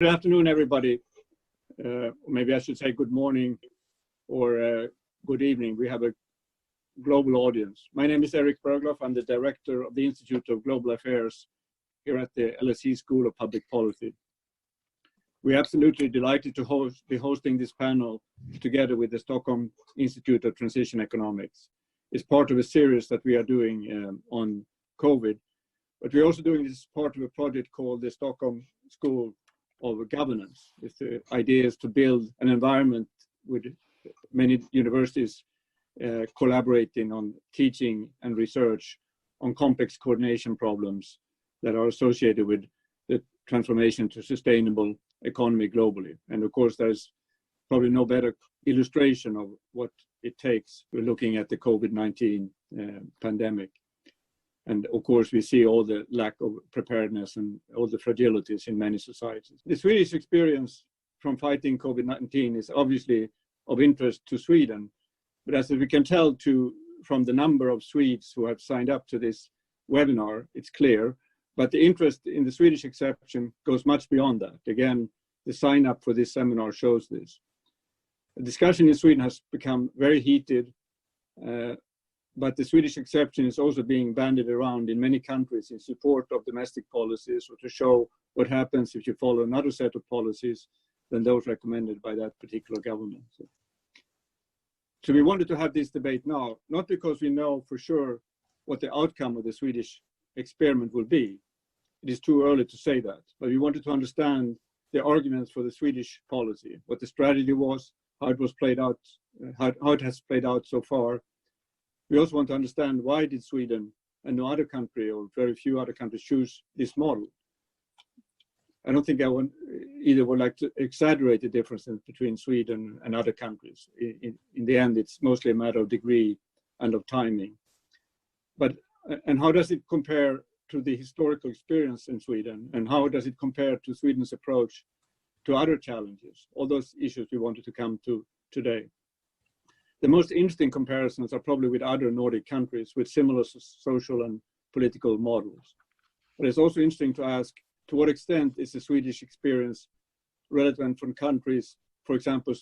Good afternoon, everybody. Maybe I should say good morning or good evening. We have a global audience. My name is Bergloff. I'm the director of the Institute of Global Affairs here at the LSE School of Public Policy. We're absolutely delighted to be hosting this panel together with the Stockholm Institute of Transition Economics. It's part of a series that we are doing on COVID, but we're also doing this as part of a project called the Stockholm School of Governance. The idea is to build an environment with many universities collaborating on teaching and research on complex coordination problems that are associated with the transformation to sustainable economy globally. And of course, there's probably no better illustration of what it takes. We're looking at the COVID-19 pandemic. And of course, we see all the lack of preparedness and all the fragilities in many societies. The Swedish experience from fighting COVID-19 is obviously of interest to Sweden. But as we can tell from the number of Swedes who have signed up to this webinar, it's clear. But the interest in the Swedish exception goes much beyond that. Again, the sign up for this seminar shows this. The discussion in Sweden has become very heated. But the Swedish exception is also being bandied around in many countries in support of domestic policies or to show what happens if you follow another set of policies than those recommended by that particular government. So we wanted to have this debate now, not because we know for sure what the outcome of the Swedish experiment will be. It is too early to say that, but we wanted to understand the arguments for the Swedish policy, what the strategy was, how it was played out, how it has played out so far. We also want to understand why did Sweden and no other country or very few other countries choose this model. I don't think I would like to exaggerate the differences between Sweden and other countries. In the end, it's mostly a matter of degree and of timing. And how does it compare to the historical experience in Sweden? And how does it compare to Sweden's approach to other challenges? All those issues we wanted to come to today. The most interesting comparisons are probably with other Nordic countries with similar social and political models. But it's also interesting to ask, to what extent is the Swedish experience relevant from countries, for example,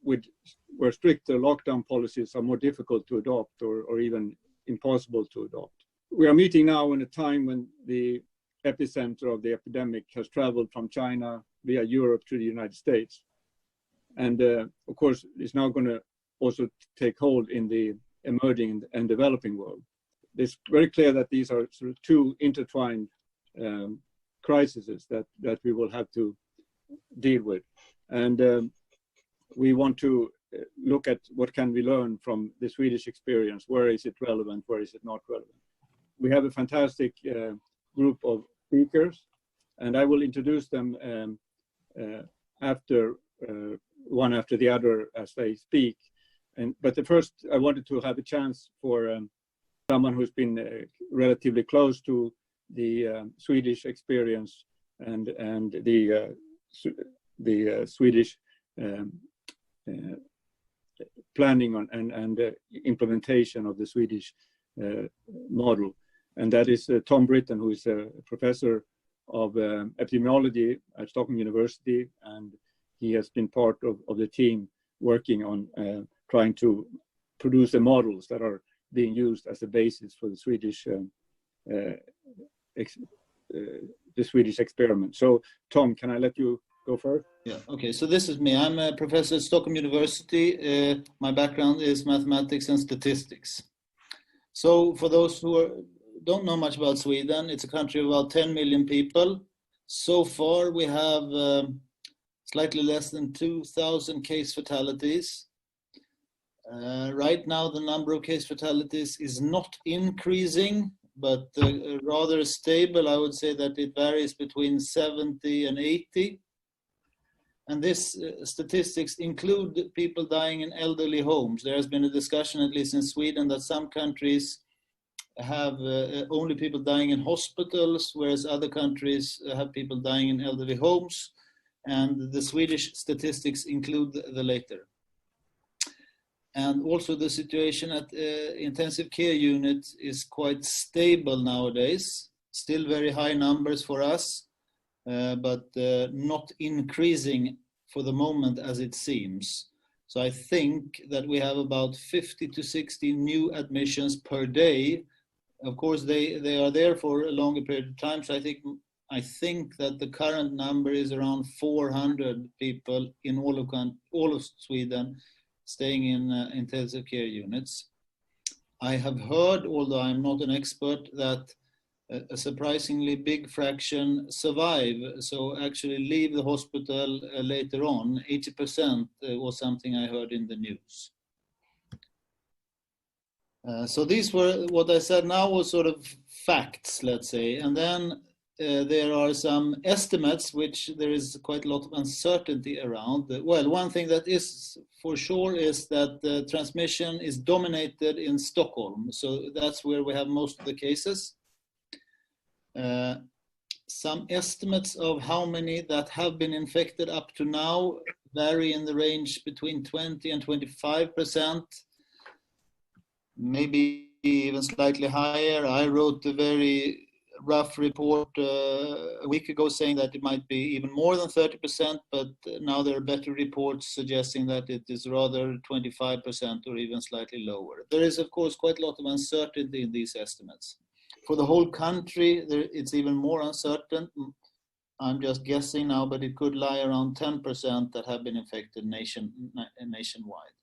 where stricter lockdown policies are more difficult to adopt or even impossible to adopt? We are meeting now in a time when the epicenter of the epidemic has traveled from China via Europe to the United States. And of course, it's now going to also take hold in the emerging and developing world. It's very clear that these are sort of two intertwined crises that we will have to deal with. And we want to look at what can we learn from the Swedish experience. Where is it relevant? Where is it not relevant? We have a fantastic group of speakers, and I will introduce them one after the other as they speak. But first, I wanted to have a chance for someone who's been relatively close to the Swedish experience and the Swedish planning on and implementation of the Swedish model. And that is Tom Britton, who is a professor of epidemiology at Stockholm University, and he has been part of the team working on trying to produce the models that are being used as a basis for the Swedish experiment. So, Tom, can I let you go first? Yeah, okay, so this is me. I'm a professor at Stockholm University. My background is mathematics and statistics. So for those who don't know much about Sweden, it's a country of about 10 million people. So far, we have slightly less than 2,000 case fatalities. Right now, the number of case fatalities is not increasing, but rather stable. I would say that it varies between 70 and 80. And this statistics include people dying in elderly homes. There has been a discussion, at least in Sweden, that some countries have only people dying in hospitals, whereas other countries have people dying in elderly homes. And the Swedish statistics include the latter. And also the situation at intensive care units is quite stable nowadays. Still very high numbers for us, but not increasing for the moment as it seems. So I think that we have about 50 to 60 new admissions per day. Of course, they are there for a longer period of time. So I think that the current number is around 400 people in all of Sweden staying in intensive care units. I have heard, although I'm not an expert, that a surprisingly big fraction survive, so actually leave the hospital later on. 80% was something I heard in the news. So these were, what I said now was sort of facts, let's say, and then there are some estimates which there is quite a lot of uncertainty around. Well, one thing that is for sure is that the transmission is dominated in Stockholm, so that's where we have most of the cases. Some estimates of how many that have been infected up to now vary in the range between 20 and 25%, maybe even slightly higher. I wrote a very rough report a week ago saying that it might be even more than 30%, but now there are better reports suggesting that it is rather 25% or even slightly lower. There is, of course, quite a lot of uncertainty in these estimates. For the whole country, it's even more uncertain. I'm just guessing now, but it could lie around 10% that have been infected nationwide.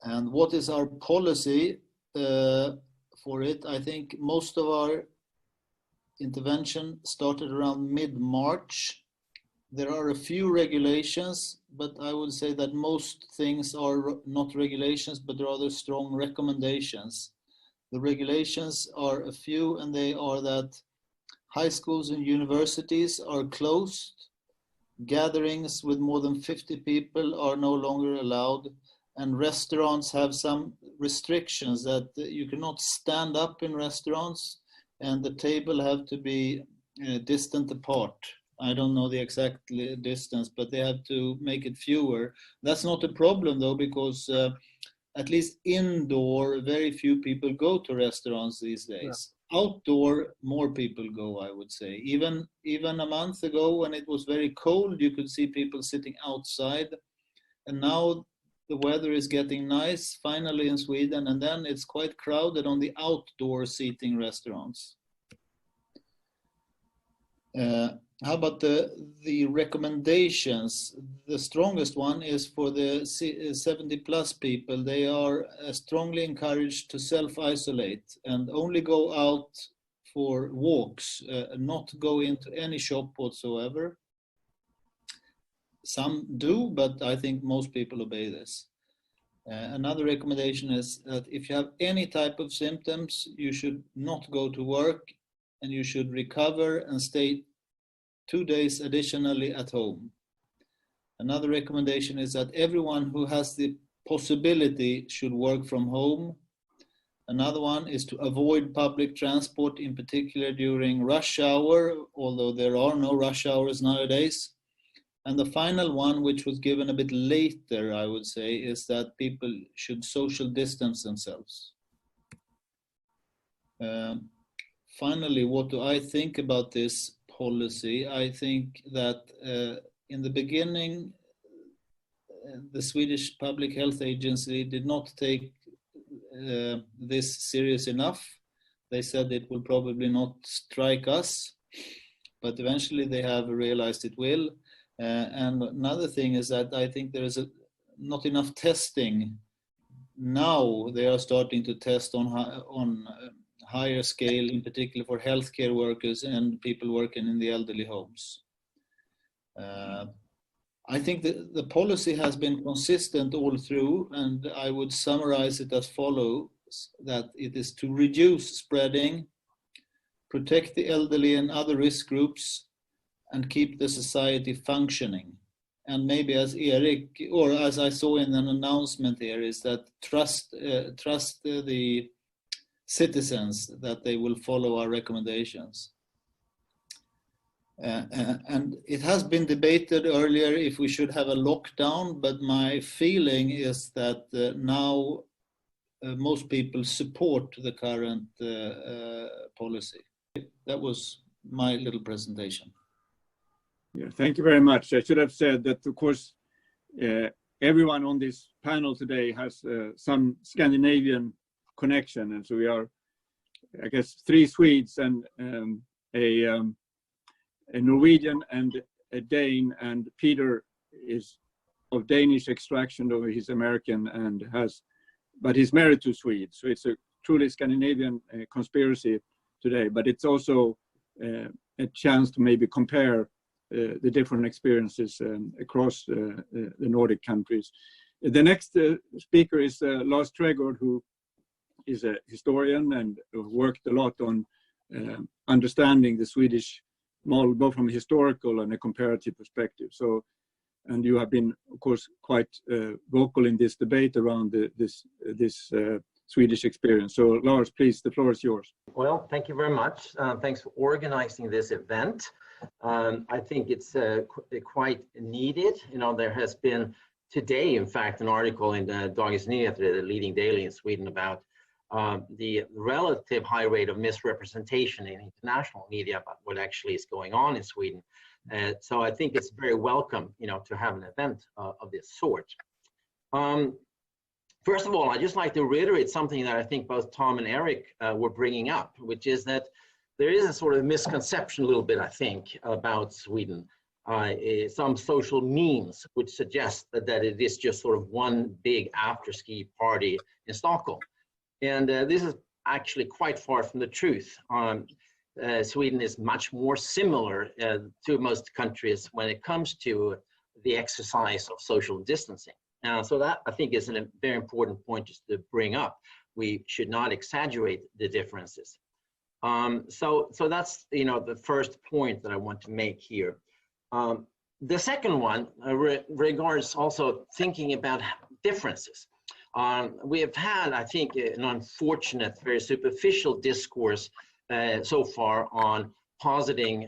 And what is our policy for it? I think most of our intervention started around mid-March. There are a few regulations, but I would say that most things are not regulations, but rather strong recommendations. The regulations are a few, and they are that high schools and universities are closed. Gatherings with more than 50 people are no longer allowed, and restaurants have some restrictions that you cannot stand up in restaurants, and the table have to be distant apart. I don't know the exact distance, but they have to make it fewer. That's not a problem though, because at least indoor, very few people go to restaurants these days. Yeah. Outdoor, more people go, I would say. Even a month ago, when it was very cold, you could see people sitting outside. And now the weather is getting nice, finally in Sweden, and then it's quite crowded on the outdoor seating restaurants. How about the recommendations? The strongest one is for the 70 plus people. They are strongly encouraged to self-isolate and only go out for walks, not go into any shop whatsoever. Some do, but I think most people obey this. Another recommendation is that if you have any type of symptoms, you should not go to work, and you should recover and stay 2 days additionally at home. Another recommendation is that everyone who has the possibility should work from home. Another one is to avoid public transport, in particular during rush hour, although there are no rush hours nowadays. And the final one, which was given a bit later, I would say, is that people should social distance themselves. Finally, what do I think about this policy? I think that in the beginning, the Swedish Public Health Agency did not take this serious enough. They said it will probably not strike us, but eventually they have realized it will. And another thing is that I think there is not enough testing. Now they are starting to test on higher scale, in particular for healthcare workers and people working in the elderly homes. I think that the policy has been consistent all through, and I would summarize it as follows: that it is to reduce spreading, protect the elderly and other risk groups, and keep the society functioning. And maybe as Erik, or as I saw in an announcement here, is that trust the citizens that they will follow our recommendations. And it has been debated earlier if we should have a lockdown, but my feeling is that now most people support the current policy. That was my little presentation. Yeah, thank you very much. I should have said that, of course, everyone on this panel today has some Scandinavian connection, and so we are, I guess, 3 Swedes and a Norwegian and a Dane, and Peter is of Danish extraction, though he's American but he's married to Swede. So it's a truly Scandinavian conspiracy today, but it's also a chance to maybe compare the different experiences across the Nordic countries. The next speaker is Lars Tregor, who is a historian and worked a lot on understanding the Swedish model, both from a historical and a comparative perspective. So, and you have been, of course, quite vocal in this debate around this Swedish experience. So, Lars, please, the floor is yours. Well, thank you very much. Thanks for organizing this event. I think it's quite needed. You know, there has been today, in fact, an article in Dagens Nyheter, the leading daily in Sweden, about the relative high rate of misrepresentation in international media about what actually is going on in Sweden. So I think it's very welcome, you know, to have an event of this sort. First of all, I'd just like to reiterate something that I think both Tom and Eric were bringing up, which is that there is a sort of misconception a little bit, I think, about Sweden. Some social memes which suggest that it is just sort of one big after-ski party in Stockholm. And this is actually quite far from the truth. Sweden is much more similar to most countries when it comes to the exercise of social distancing. So that, I think, is a very important point just to bring up. We should not exaggerate the differences. So that's, you know, the first point that I want to make here. The second one regards also thinking about differences. We have had, I think, an unfortunate, very superficial discourse so far on positing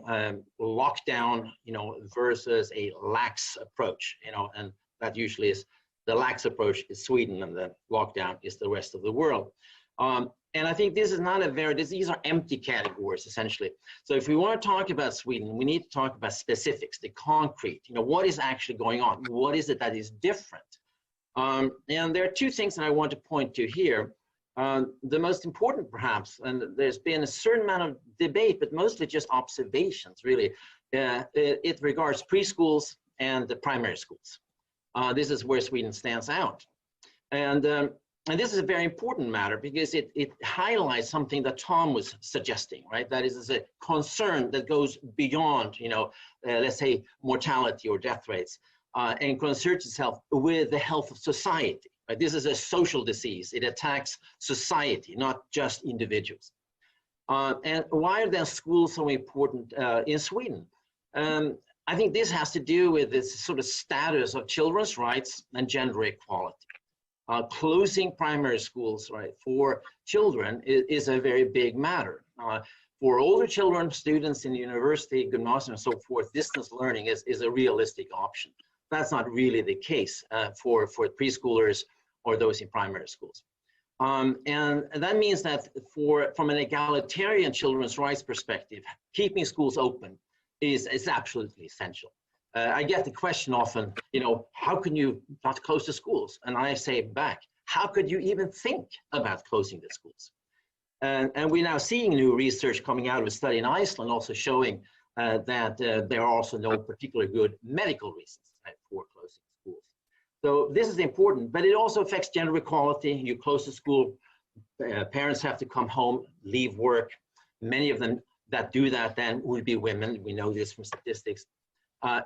lockdown, you know, versus a lax approach, you know, and that usually is the lax approach is Sweden and the lockdown is the rest of the world. And I think this is not these are empty categories, essentially. So if we want to talk about Sweden, we need to talk about specifics, the concrete, you know, what is actually going on? What is it that is different? And there are 2 things that I want to point to here. The most important, perhaps, and there's been a certain amount of debate, but mostly just observations, really. It regards preschools and the primary schools. This is where Sweden stands out. And this is a very important matter because it highlights something that Tom was suggesting, right? That is a concern that goes beyond, you know, let's say mortality or death rates, and concerns itself with the health of society. Right? This is a social disease. It attacks society, not just individuals. And why are then schools so important in Sweden? I think this has to do with this sort of status of children's rights and gender equality. Closing primary schools, right, for children is a very big matter. For older children, students in university, gymnasium, and so forth, distance learning is a realistic option. That's not really the case for preschoolers or those in primary schools. And that means that from an egalitarian children's rights perspective, keeping schools open is absolutely essential. I get the question often, you know, how can you not close the schools? And I say back, how could you even think about closing the schools? And we're now seeing new research coming out of a study in Iceland also showing that there are also no particularly good medical reasons for closing schools. So this is important, but it also affects gender equality. You close the school, parents have to come home, leave work. Many of them that do that then will be women. We know this from statistics.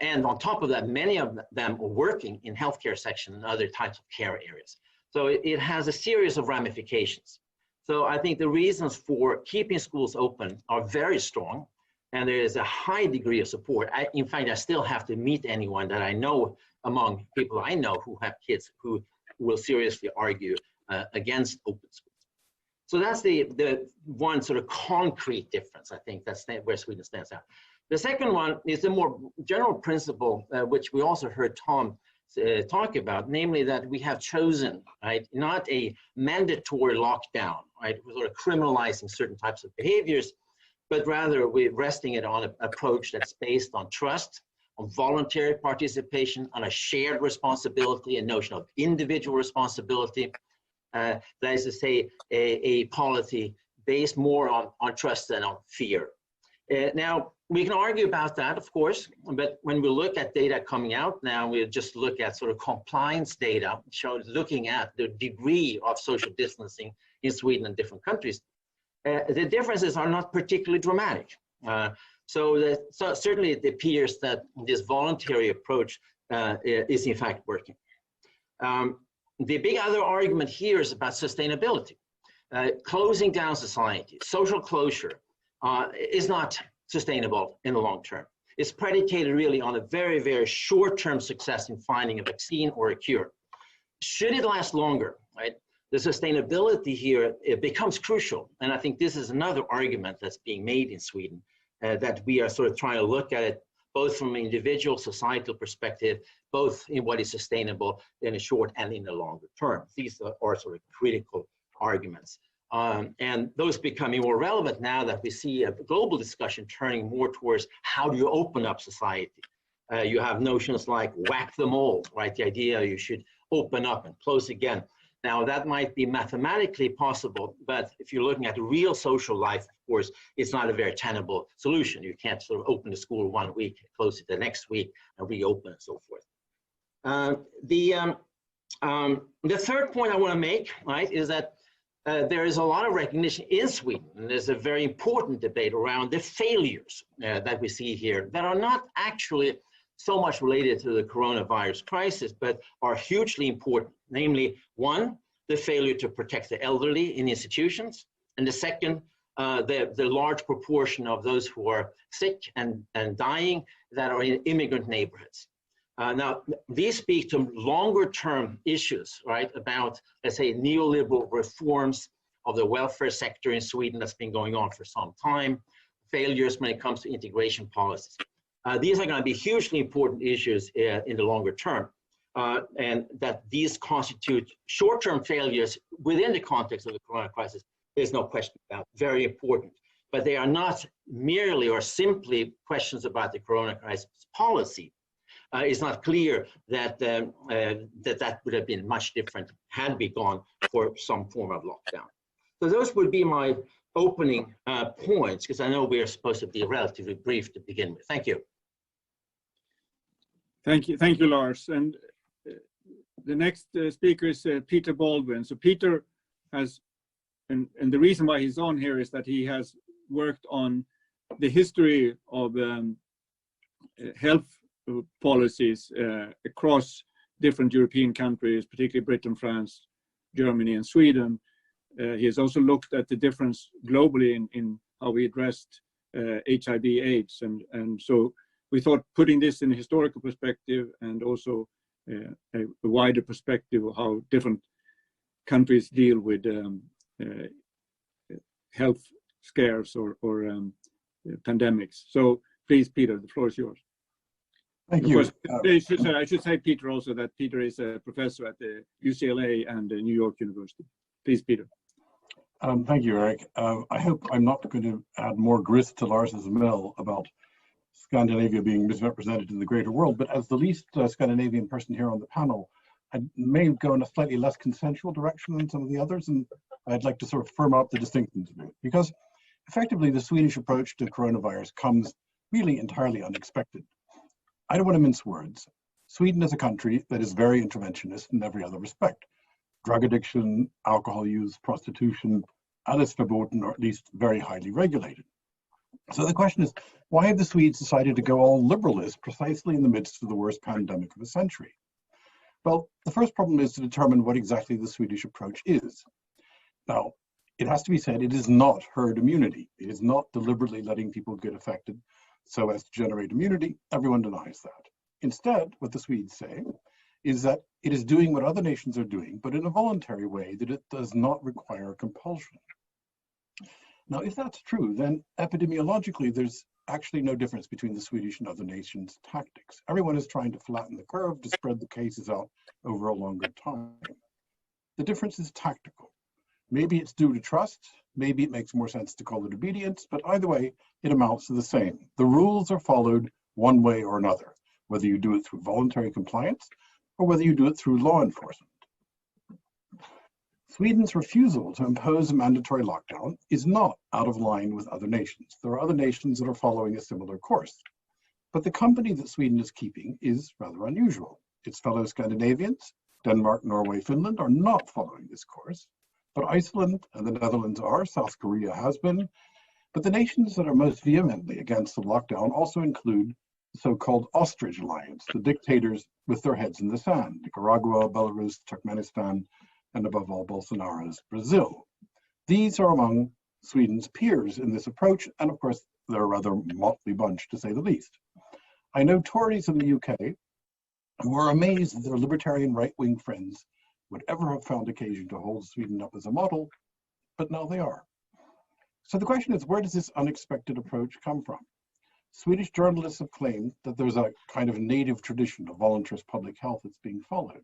And on top of that, many of them are working in healthcare section and other types of care areas. So it has a series of ramifications. So I think the reasons for keeping schools open are very strong, and there is a high degree of support. In fact, I still have to meet anyone that I know among people I know who have kids who will seriously argue against open schools. So that's the one sort of concrete difference, I think, that's where Sweden stands out. The second one is the more general principle, which we also heard Tom talk about, namely that we have chosen, right, not a mandatory lockdown, right, we're sort of criminalizing certain types of behaviors, but rather we're resting it on an approach that's based on trust, on voluntary participation, on a shared responsibility, a notion of individual responsibility. That is to say, a polity based more on trust than on fear. Now, we can argue about that, of course, but when we look at data coming out now, we just look at sort of compliance data, looking at the degree of social distancing in Sweden and different countries. The differences are not particularly dramatic. So certainly it appears that this voluntary approach is in fact working. The big other argument here is about sustainability. Closing down society, social closure is not sustainable in the long term. It's predicated really on a very, very short-term success in finding a vaccine or a cure. Should it last longer, right? The sustainability here, it becomes crucial. And I think this is another argument that's being made in Sweden, that we are sort of trying to look at it both from an individual societal perspective, both in what is sustainable in the short and in the longer term. These are sort of critical arguments. And those becoming more relevant now that we see a global discussion turning more towards how do you open up society. You have notions like whack them all, right? The idea you should open up and close again. Now that might be mathematically possible, but if you're looking at real social life, of course, it's not a very tenable solution. You can't sort of open the school 1 week, close it the next week, and reopen and so forth. The third point I want to make, right, is that there is a lot of recognition in Sweden, and there's a very important debate around the failures that we see here that are not actually so much related to the coronavirus crisis, but are hugely important. Namely, one, the failure to protect the elderly in institutions, and the second, the large proportion of those who are sick and dying that are in immigrant neighborhoods. Now, these speak to longer term issues, right, about, let's say, neoliberal reforms of the welfare sector in Sweden that's been going on for some time, failures when it comes to integration policies. These are going to be hugely important issues in the longer term, and that these constitute short-term failures within the context of the corona crisis, there's no question about, very important. But they are not merely or simply questions about the corona crisis policy. It's not clear that that would have been much different had we gone for some form of lockdown. So those would be my opening points, because I know we are supposed to be relatively brief to begin with. Thank you. Thank you, Lars. And the next speaker is Peter Baldwin. So Peter has, and the reason why he's on here is that he has worked on the history of health policies across different European countries, particularly Britain, France, Germany, and Sweden. He has also looked at the difference globally in how we addressed HIV/AIDS, and so we thought putting this in a historical perspective and also a wider perspective of how different countries deal with health scares or pandemics. So please, Peter, the floor is yours. Thank you. I should say, Peter, also that Peter is a professor at the UCLA and the New York University. Please, Peter. Thank you, Eric. I hope I'm not going to add more grist to Lars's mill about Scandinavia being misrepresented in the greater world, but as the least Scandinavian person here on the panel, I may go in a slightly less consensual direction than some of the others, and I'd like to sort of firm up the distinctions a bit, because effectively the Swedish approach to coronavirus comes really entirely unexpected. I don't want to mince words. Sweden is a country that is very interventionist in every other respect. Drug addiction, alcohol use, prostitution, alles verboten, or at least very highly regulated. So the question is, why have the Swedes decided to go all liberalist precisely in the midst of the worst pandemic of a century? Well, the first problem is to determine what exactly the Swedish approach is. Now, it has to be said, it is not herd immunity. It is not deliberately letting people get affected so as to generate immunity. Everyone denies that. Instead, what the Swedes say is that it is doing what other nations are doing, but in a voluntary way, that it does not require compulsion. Now, if that's true, then epidemiologically, there's actually no difference between the Swedish and other nations' tactics. Everyone is trying to flatten the curve to spread the cases out over a longer time. The difference is tactical. Maybe it's due to trust, Maybe it makes more sense to call it obedience, but either way, it amounts to the same. The rules are followed one way or another, whether you do it through voluntary compliance or whether you do it through law enforcement. Sweden's refusal to impose a mandatory lockdown is not out of line with other nations. There are other nations that are following a similar course. But the company that Sweden is keeping is rather unusual. Its fellow Scandinavians, Denmark, Norway, Finland, are not following this course. But Iceland and the Netherlands are, South Korea has been. But the nations that are most vehemently against the lockdown also include the so-called Ostrich Alliance, the dictators with their heads in the sand, Nicaragua, Belarus, Turkmenistan, and above all, Bolsonaro's Brazil. These are among Sweden's peers in this approach, and of course, they're a rather motley bunch, to say the least. I know Tories in the UK who are amazed that their libertarian right-wing friends would ever have found occasion to hold Sweden up as a model, but now they are. So the question is, where does this unexpected approach come from? Swedish journalists have claimed that there's a kind of native tradition of voluntarist public health that's being followed.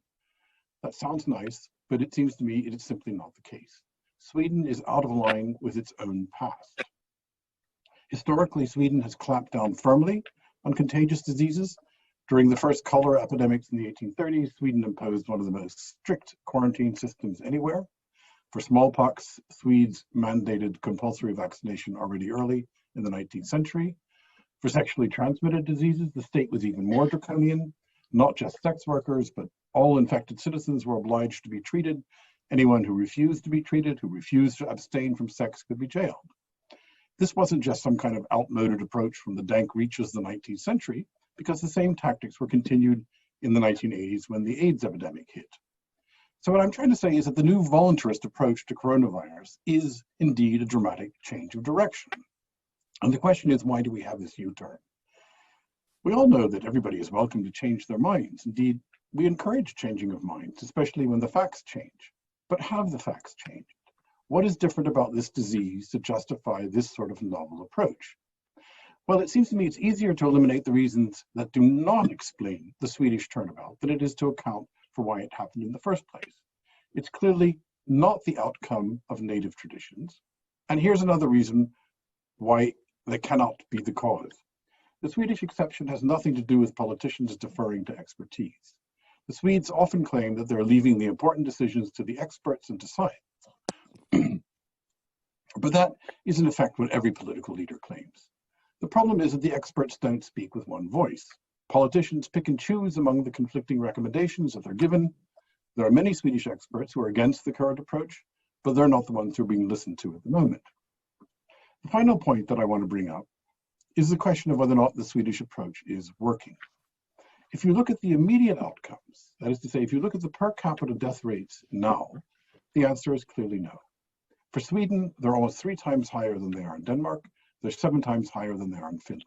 That sounds nice, but it seems to me it is simply not the case. Sweden is out of line with its own past. Historically, Sweden has clamped down firmly on contagious diseases. During the first cholera epidemics in the 1830s, Sweden imposed one of the most strict quarantine systems anywhere. For smallpox, Swedes mandated compulsory vaccination already early in the 19th century. For sexually transmitted diseases, the state was even more draconian. Not just sex workers, but all infected citizens were obliged to be treated. Anyone who refused to be treated, who refused to abstain from sex, could be jailed. This wasn't just some kind of outmoded approach from the dank reaches of the 19th century, because the same tactics were continued in the 1980s when the AIDS epidemic hit. So what I'm trying to say is that the new voluntarist approach to coronavirus is indeed a dramatic change of direction. And the question is, why do we have this U-turn? We all know that everybody is welcome to change their minds. Indeed, we encourage changing of minds, especially when the facts change. But have the facts changed? What is different about this disease to justify this sort of novel approach? Well, it seems to me it's easier to eliminate the reasons that do not explain the Swedish turnabout than it is to account for why it happened in the first place. It's clearly not the outcome of native traditions. And here's another reason why they cannot be the cause. The Swedish exception has nothing to do with politicians deferring to expertise. The Swedes often claim that they're leaving the important decisions to the experts and to science. But that is in effect what every political leader claims. The problem is that the experts don't speak with one voice. Politicians pick and choose among the conflicting recommendations that they're given. There are many Swedish experts who are against the current approach, but they're not the ones who are being listened to at the moment. The final point that I want to bring up is the question of whether or not the Swedish approach is working. If you look at the immediate outcomes, that is to say, if you look at the per capita death rates now, the answer is clearly no. For Sweden, they're almost 3 times higher than they are in Denmark. They're 7 times higher than they are in Finland.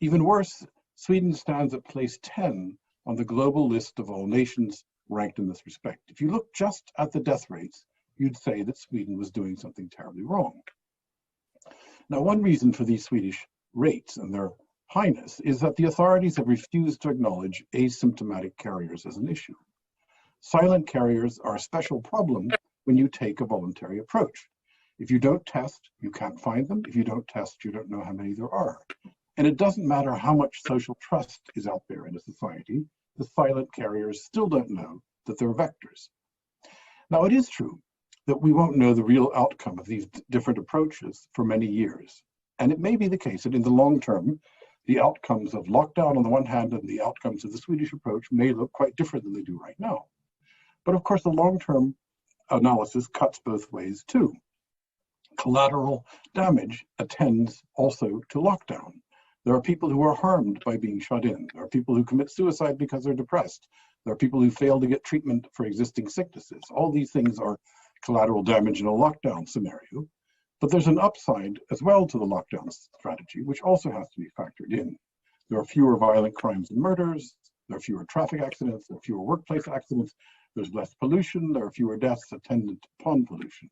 Even worse, Sweden stands at place 10 on the global list of all nations ranked in this respect. If you look just at the death rates, you'd say that Sweden was doing something terribly wrong. Now, one reason for these Swedish rates and their highness is that the authorities have refused to acknowledge asymptomatic carriers as an issue. Silent carriers are a special problem when you take a voluntary approach. If you don't test, you can't find them. If you don't test, you don't know how many there are. And it doesn't matter how much social trust is out there in a society, the silent carriers still don't know that they're vectors. Now, it is true that we won't know the real outcome of these different approaches for many years. And it may be the case that in the long term, the outcomes of lockdown on the one hand and the outcomes of the Swedish approach may look quite different than they do right now. But of course, the long-term analysis cuts both ways too. Collateral damage attends also to lockdown. There are people who are harmed by being shut in. There are people who commit suicide because they're depressed. There are people who fail to get treatment for existing sicknesses. All these things are collateral damage in a lockdown scenario. But there's an upside as well to the lockdown strategy, which also has to be factored in. There are fewer violent crimes and murders. There are fewer traffic accidents. There are fewer workplace accidents. There's less pollution. There are fewer deaths attendant upon pollution.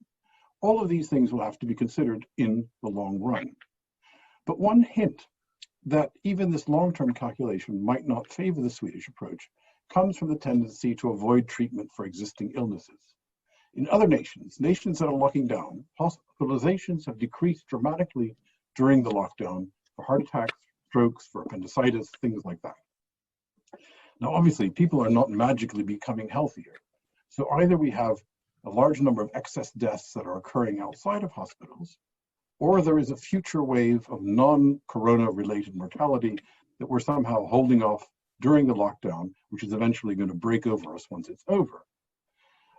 All of these things will have to be considered in the long run. But one hint that even this long-term calculation might not favor the Swedish approach comes from the tendency to avoid treatment for existing illnesses. In other nations, nations that are locking down, hospitalizations have decreased dramatically during the lockdown for heart attacks, strokes, for appendicitis, things like that. Now, obviously, people are not magically becoming healthier. So either we have a large number of excess deaths that are occurring outside of hospitals, or there is a future wave of non-corona related mortality that we're somehow holding off during the lockdown, which is eventually going to break over us once it's over.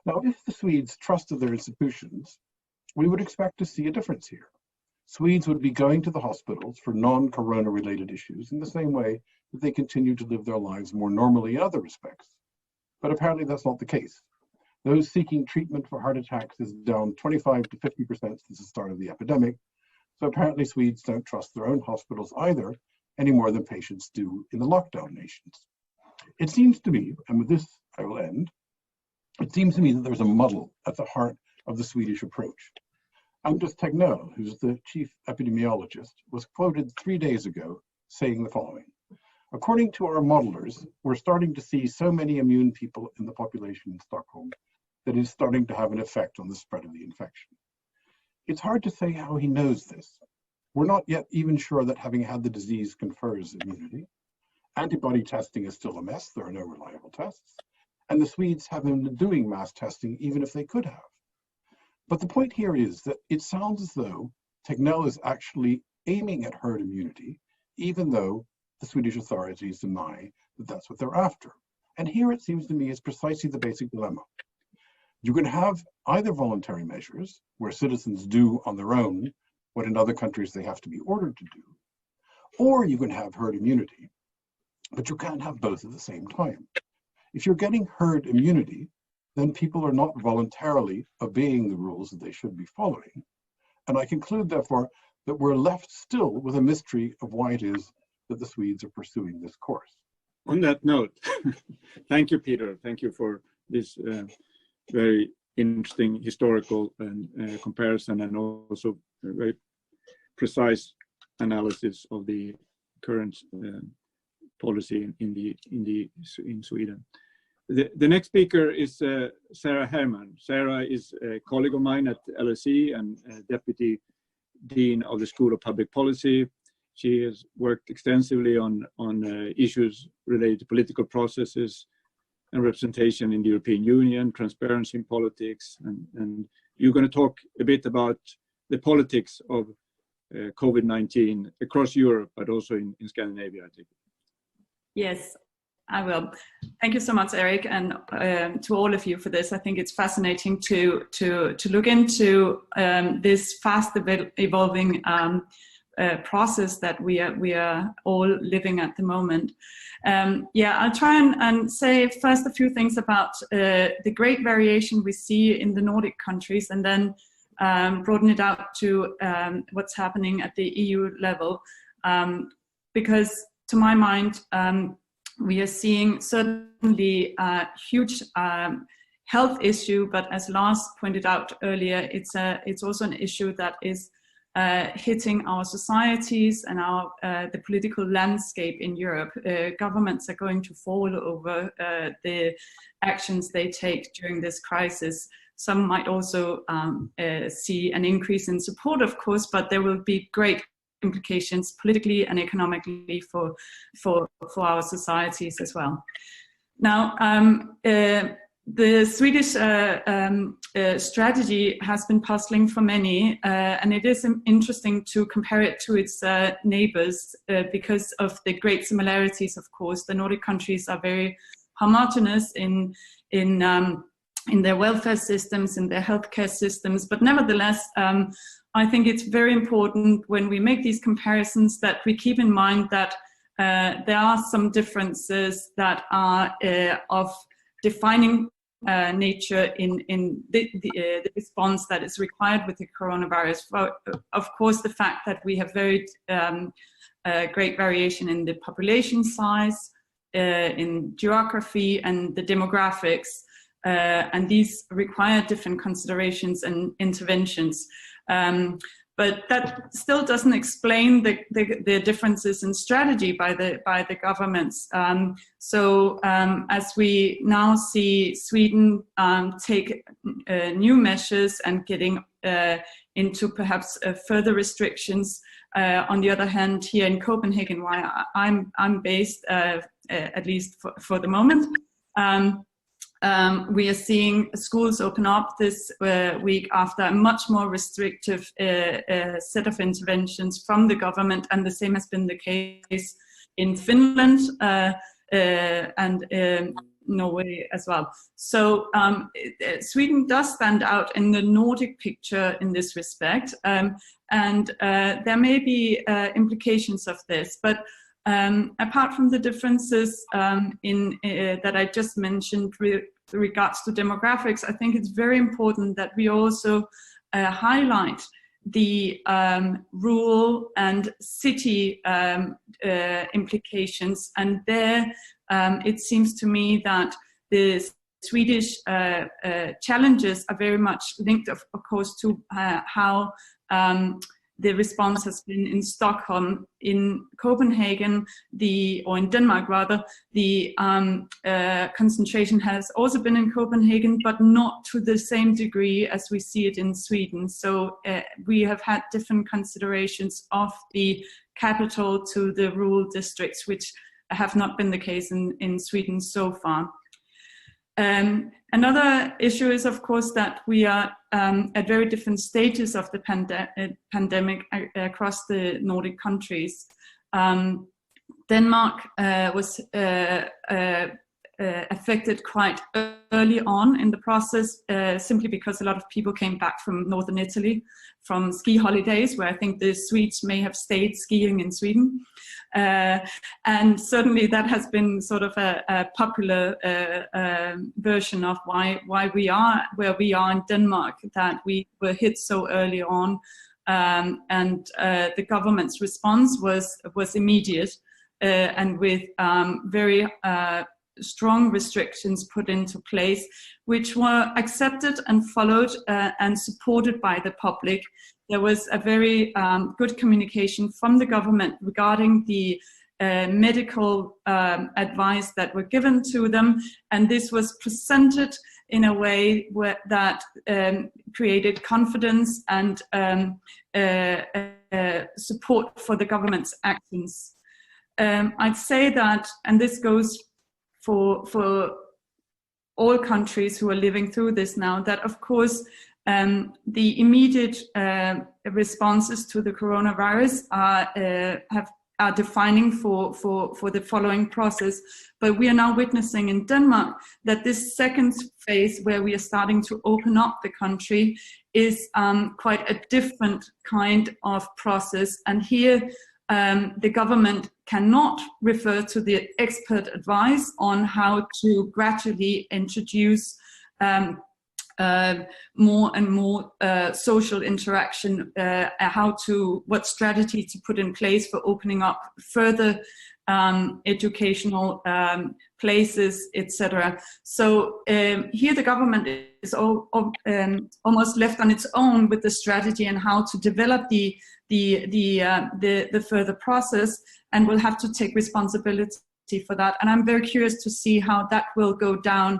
Now, if the Swedes trusted their institutions, we would expect to see a difference here. Swedes would be going to the hospitals for non-corona related issues in the same way that they continue to live their lives more normally in other respects. But apparently that's not the case. Those seeking treatment for heart attacks is down 25 to 50% since the start of the epidemic. So apparently Swedes don't trust their own hospitals either, any more than patients do in the lockdown nations. It seems to me, and with this I will end, it seems to me that there's a muddle at the heart of the Swedish approach. Anders Tegnell, who's the chief epidemiologist, was quoted 3 days ago saying the following: "According to our modelers, we're starting to see so many immune people in the population in Stockholm that it's starting to have an effect on the spread of the infection." It's hard to say how he knows this. We're not yet even sure that having had the disease confers immunity. Antibody testing is still a mess. There are no reliable tests. And the Swedes haven't been doing mass testing even if they could have. But the point here is that it sounds as though Tegnell is actually aiming at herd immunity, even though the Swedish authorities deny that that's what they're after. And here it seems to me is precisely the basic dilemma. You can have either voluntary measures, where citizens do on their own what in other countries they have to be ordered to do, or you can have herd immunity, but you can't have both at the same time. If you're getting herd immunity, then people are not voluntarily obeying the rules that they should be following. And I conclude, therefore, that we're left still with a mystery of why it is that the Swedes are pursuing this course. On that note, thank you, Peter. Thank you for this very interesting historical and comparison, and also a very precise analysis of the current policy in Sweden. The next speaker is Sarah Herrmann. Sarah is a colleague of mine at LSE and Deputy Dean of the School of Public Policy. She has worked extensively on issues related to political processes and representation in the European Union, transparency in politics, and you're going to talk a bit about the politics of COVID-19 across Europe, but also in Scandinavia, I think. Yes, I will. Thank you so much, Eric, and to all of you for this. I think it's fascinating to look into this fast evolving process that we are all living at the moment. I'll try and say first a few things about the great variation we see in the Nordic countries, and then broaden it out to what's happening at the EU level, because to my mind, we are seeing certainly a huge health issue, but as Lars pointed out earlier, it's also an issue that is hitting our societies and our the political landscape in Europe. Governments are going to fall over the actions they take during this crisis. Some might also see an increase in support, of course, but there will be great implications politically and economically for our societies as well. Now, the Swedish strategy has been puzzling for many, and it is interesting to compare it to its neighbors because of the great similarities. Of course, the Nordic countries are very homogeneous in their welfare systems, in their healthcare systems, but nevertheless, I think it's very important when we make these comparisons that we keep in mind that there are some differences that are of defining nature in the response that is required with the coronavirus. Of course, the fact that we have very great variation in the population size, in geography and the demographics, and these require different considerations and interventions. But that still doesn't explain the differences in strategy by the governments. As we now see Sweden take new measures and getting into perhaps further restrictions. On the other hand, here in Copenhagen, where I'm based, at least for the moment, we are seeing schools open up this week after a much more restrictive set of interventions from the government, and the same has been the case in Finland and Norway as well. So Sweden does stand out in the Nordic picture in this respect, and there may be implications of this, but apart from the differences that I just mentioned with regards to demographics, I think it's very important that we also highlight the rural and city implications. And there, it seems to me that the Swedish challenges are very much linked, of course, to how the response has been in Stockholm. In Copenhagen, or in Denmark rather, the concentration has also been in Copenhagen, but not to the same degree as we see it in Sweden. So we have had different considerations of the capital to the rural districts, which have not been the case in Sweden so far. Another issue is, of course, that we are at very different stages of the pandemic across the Nordic countries. Denmark was affected quite early on in the process, simply because a lot of people came back from northern Italy from ski holidays, where I think the Swedes may have stayed skiing in Sweden. And certainly that has been sort of a popular version of why we are where we are in Denmark, that we were hit so early on, and the government's response was immediate, and with very strong restrictions put into place, which were accepted and followed and supported by the public. There was a very good communication from the government regarding the medical advice that were given to them, and this was presented in a way that created confidence and support for the government's actions. I'd say that, and this goes for all countries who are living through this now, that of course the immediate responses to the coronavirus are defining for the following process. But we are now witnessing in Denmark that this second phase, where we are starting to open up the country, is quite a different kind of process. And here the government cannot refer to the expert advice on how to gradually introduce more and more social interaction, what strategy to put in place for opening up further educational places, etc. So here the government is almost left on its own with the strategy and how to develop the further process, and will have to take responsibility for that. And I'm very curious to see how that will go down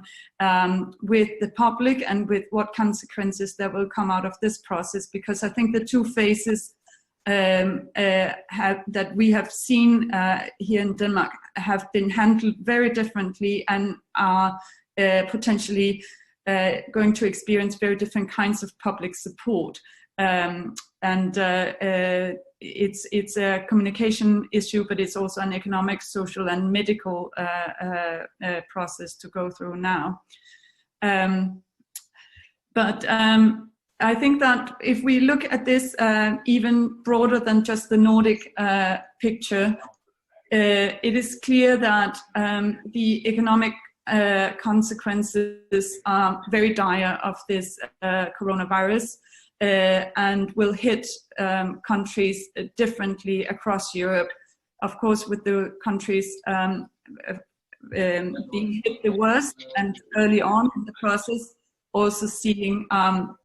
with the public and with what consequences that will come out of this process, because I think the two phases that we have seen here in Denmark have been handled very differently and are potentially going to experience very different kinds of public support. It's a communication issue, but it's also an economic, social, and medical process to go through now. I think that if we look at this even broader than just the Nordic picture, it is clear that the economic consequences are very dire of this coronavirus, and will hit countries differently across Europe. Of course, with the countries being hit the worst and early on in the process, also seeing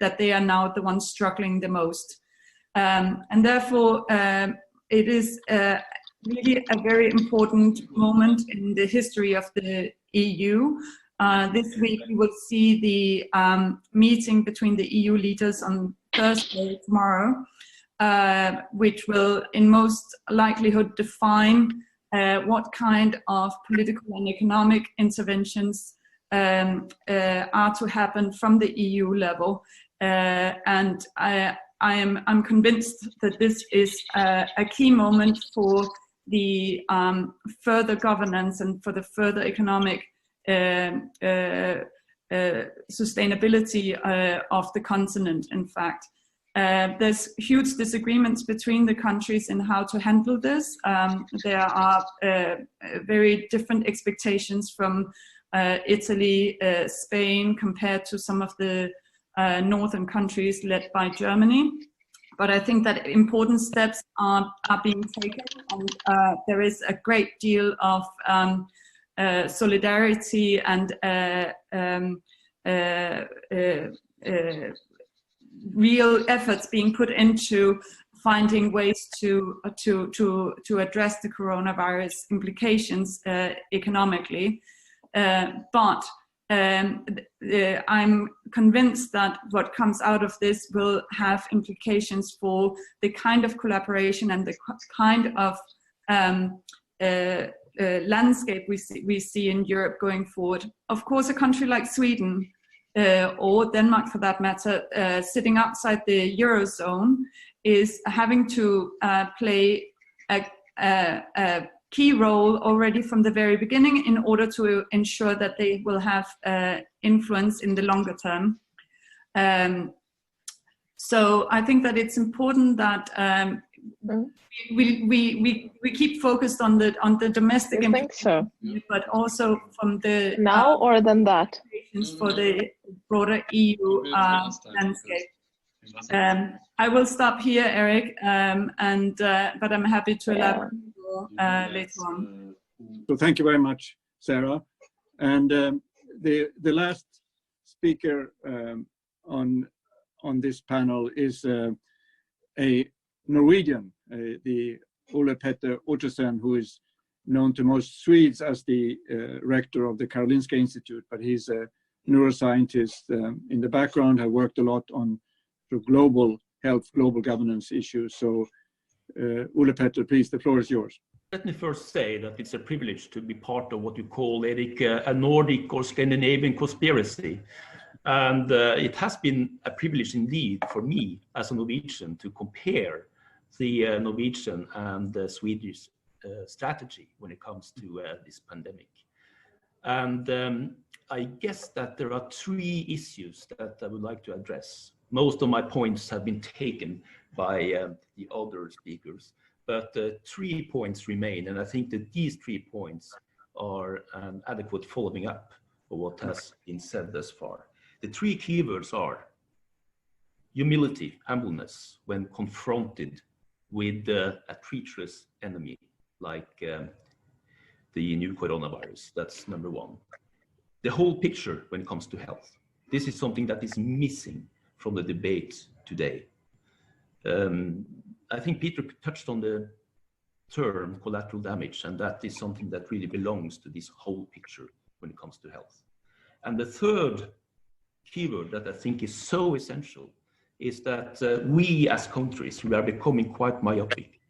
that they are now the ones struggling the most. And therefore, it is really a very important moment in the history of the EU. This week we will see the meeting between the EU leaders on Thursday, tomorrow, which will in most likelihood define what kind of political and economic interventions are to happen from the EU level. And I'm convinced that this is a key moment for the further governance and for the further economic sustainability of the continent, in fact. There's huge disagreements between the countries in how to handle this. There are very different expectations from Italy, Spain, compared to some of the northern countries led by Germany. But I think that important steps are being taken, and there is a great deal of solidarity and real efforts being put into finding ways to address the coronavirus implications economically. But I'm convinced that what comes out of this will have implications for the kind of collaboration and the kind of landscape we see in Europe going forward. Of course, a country like Sweden, or Denmark for that matter, sitting outside the Eurozone, is having to play a key role already from the very beginning in order to ensure that they will have influence in the longer term. So I think that it's important that we keep focused on the domestic so. but also from the now or than that for the broader EU landscape. I will stop here, Eric, but I'm happy to elaborate later on. So thank you very much, Sarah. And the last speaker on this panel is a Norwegian, the Ole Petter Ottersen, who is known to most Swedes as the rector of the Karolinska Institute, but he's a neuroscientist in the background, have worked a lot on global health, global governance issues. So Ole Petter, please, the floor is yours. Let me first say that it's a privilege to be part of what you call, Eric, a Nordic or Scandinavian conspiracy. And it has been a privilege indeed for me as a Norwegian to compare the Norwegian and the Swedish strategy when it comes to this pandemic. And I guess that there are three issues that I would like to address. Most of my points have been taken by the other speakers, but 3 points remain. And I think that these 3 points are an adequate following up of what has been said thus far. The 3 keywords are humility, humbleness, when confronted with a treacherous enemy like the new coronavirus. That's number 1. The whole picture when it comes to health. This is something that is missing from the debate today. I think Peter touched on the term collateral damage, and that is something that really belongs to this whole picture when it comes to health. And the third keyword that I think is so essential is that we as countries, we are becoming quite myopic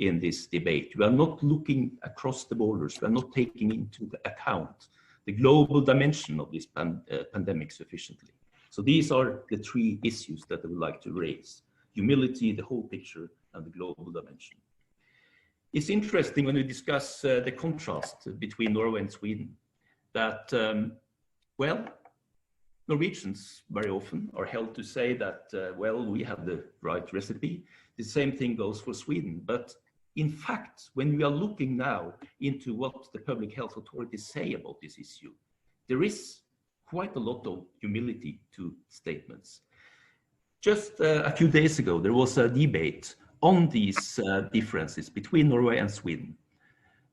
in this debate. We are not looking across the borders. We are not taking into account the global dimension of this pandemic sufficiently. So these are the 3 issues that I would like to raise: humility, the whole picture, and the global dimension. It's interesting when we discuss the contrast between Norway and Sweden that, well, Norwegians very often are held to say that, well, we have the right recipe. The same thing goes for Sweden. But in fact, when we are looking now into what the public health authorities say about this issue, there is quite a lot of humility to statements. Just a few days ago, there was a debate on these differences between Norway and Sweden.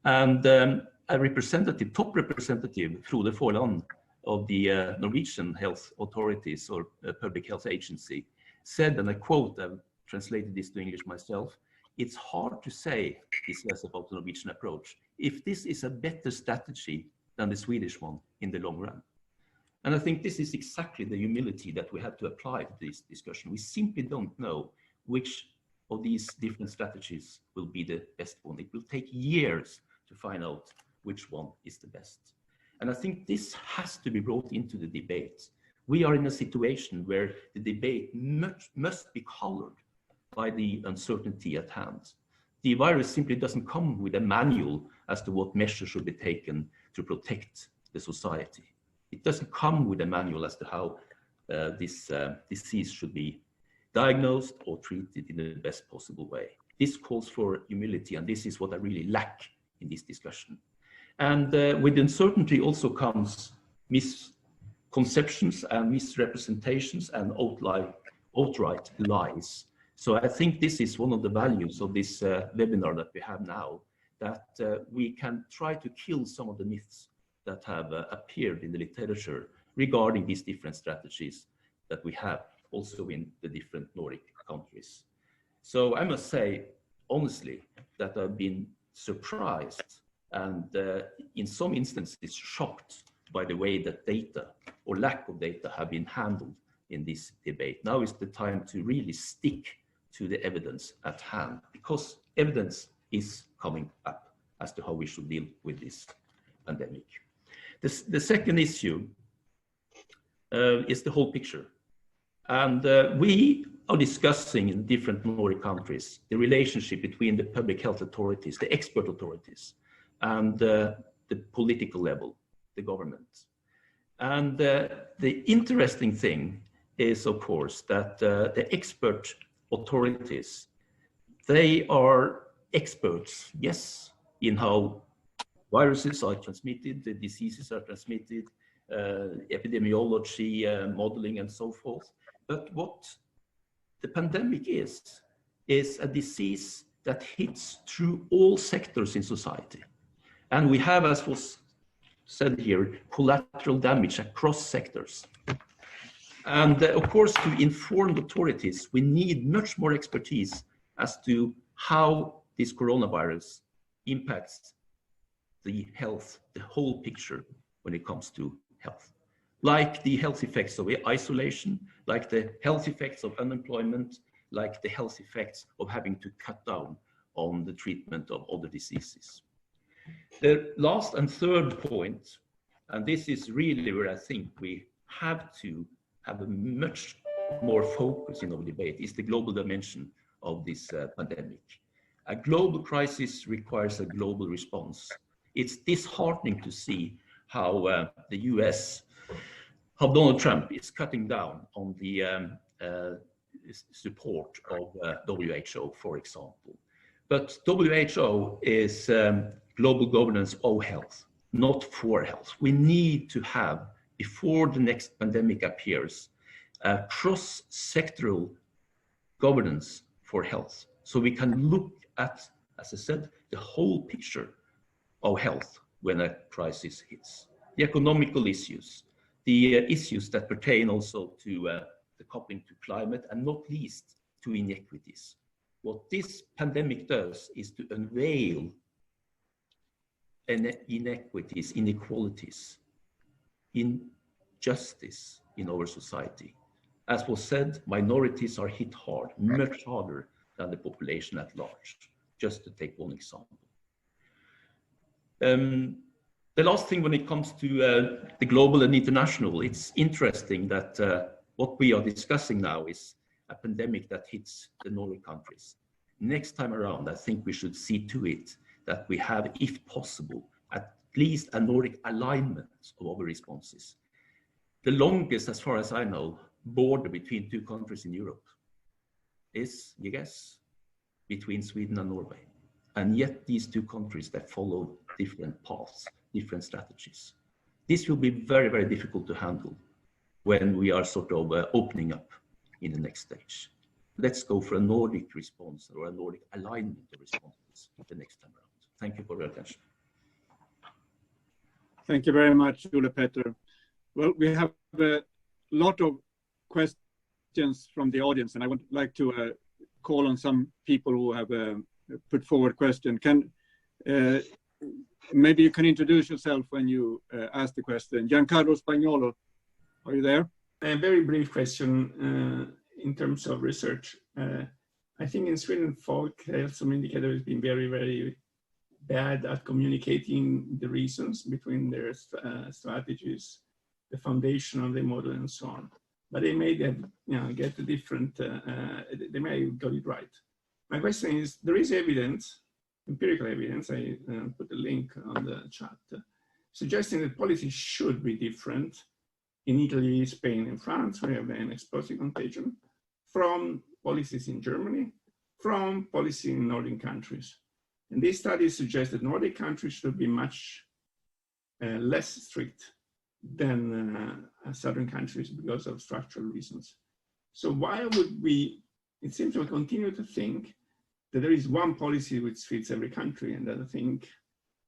And a representative, top representative, Frode Forland, of the Norwegian health authorities or public health agency, said, and I quote, I'm translated this to English myself, it's hard to say, he says about the Norwegian approach, if this is a better strategy than the Swedish one in the long run. And I think this is exactly the humility that we have to apply to this discussion. We simply don't know which of these different strategies will be the best one. It will take years to find out which one is the best. And I think this has to be brought into the debate. We are in a situation where the debate must be colored by the uncertainty at hand. The virus simply doesn't come with a manual as to what measures should be taken to protect the society. It doesn't come with a manual as to how this disease should be diagnosed or treated in the best possible way. This calls for humility, and this is what I really lack in this discussion. And with uncertainty also comes misconceptions and misrepresentations and outright lies. So I think this is one of the values of this webinar that we have now, that we can try to kill some of the myths that have appeared in the literature regarding these different strategies that we have also in the different Nordic countries. So I must say, honestly, that I've been surprised and in some instances shocked by the way that data or lack of data have been handled in this debate. Now is the time to really stick to the evidence at hand, because evidence is coming up as to how we should deal with this pandemic. The second issue is the whole picture. And we are discussing in different Nordic countries the relationship between the public health authorities, the expert authorities, and the political level, the government. And the interesting thing is, of course, that the expert authorities, they are experts, yes, in how viruses are transmitted, the diseases are transmitted, epidemiology, modeling, and so forth. But what the pandemic is a disease that hits through all sectors in society. And we have, as was said here, collateral damage across sectors. And of course, to informed authorities, we need much more expertise as to how this coronavirus impacts the health, the whole picture when it comes to health. Like the health effects of isolation, like the health effects of unemployment, like the health effects of having to cut down on the treatment of other diseases. The last and third point, and this is really where I think we have to have a much more focus in our debate, is the global dimension of this pandemic. A global crisis requires a global response. It's disheartening to see how the US, how Donald Trump is cutting down on the support of WHO, for example. But WHO is global governance of health, not for health. We need to have, before the next pandemic appears, a cross-sectoral governance for health. So we can look at, as I said, the whole picture of health when a crisis hits. The economical issues, the issues that pertain also to the coupling to climate, and not least to inequities. What this pandemic does is to unveil inequities, inequalities, injustice in our society. As was said, minorities are hit hard, much harder than the population at large, just to take one example. The last thing when it comes to the global and international, it's interesting that what we are discussing now is a pandemic that hits the Nordic countries. Next time around, I think we should see to it that we have, if possible, at least a Nordic alignment of our responses. The longest, as far as I know, border between two countries in Europe is, you guess, between Sweden and Norway. And yet these two countries that follow different paths, different strategies. This will be very, very difficult to handle when we are sort of opening up in the next stage. Let's go for a Nordic response or a Nordic alignment of responses the next time around. Thank you for your attention. Thank you very much, Ole Petter. Well, we have a lot of questions from the audience, and I would like to call on some people who have put forward question. Maybe you can introduce yourself when you ask the question. Giancarlo Spagnolo, are you there? A very brief question in terms of research. I think in Sweden, folk health indicator has been very, very bad at communicating the reasons between their strategies, the foundation of the model, and so on. But they may get a different. They may have got it right. My question is: there is evidence, empirical evidence. I put a link on the chat, suggesting that policies should be different in Italy, Spain, and France. We have an explosive contagion from policies in Germany, from policy in northern countries. And these studies suggest that Nordic countries should be much less strict than southern countries because of structural reasons. So why would we, it seems we continue to think that there is one policy which fits every country, and that I think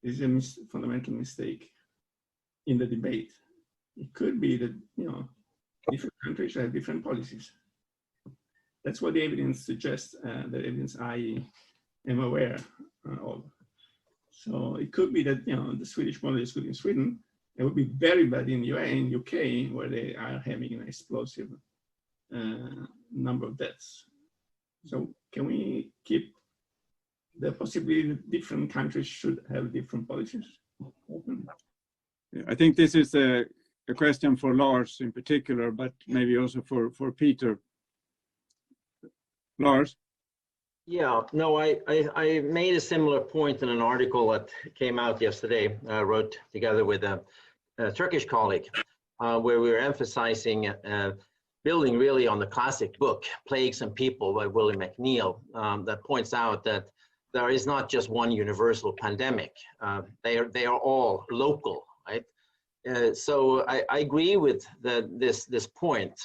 is a fundamental mistake in the debate. It could be that, different countries have different policies. That's what the evidence suggests, the evidence I am aware of. So it could be that the Swedish model is good in Sweden. It would be very bad in UK, where they are having an explosive number of deaths. So can we keep the possibility that different countries should have different policies open? I think this is a question for Lars in particular, but maybe also for Peter. Lars? Yeah, no, I made a similar point in an article that came out yesterday. I wrote together with a Turkish colleague, where we were emphasizing building really on the classic book, Plagues and People by William McNeill, that points out that there is not just one universal pandemic. They are all local, right? So I agree with this point.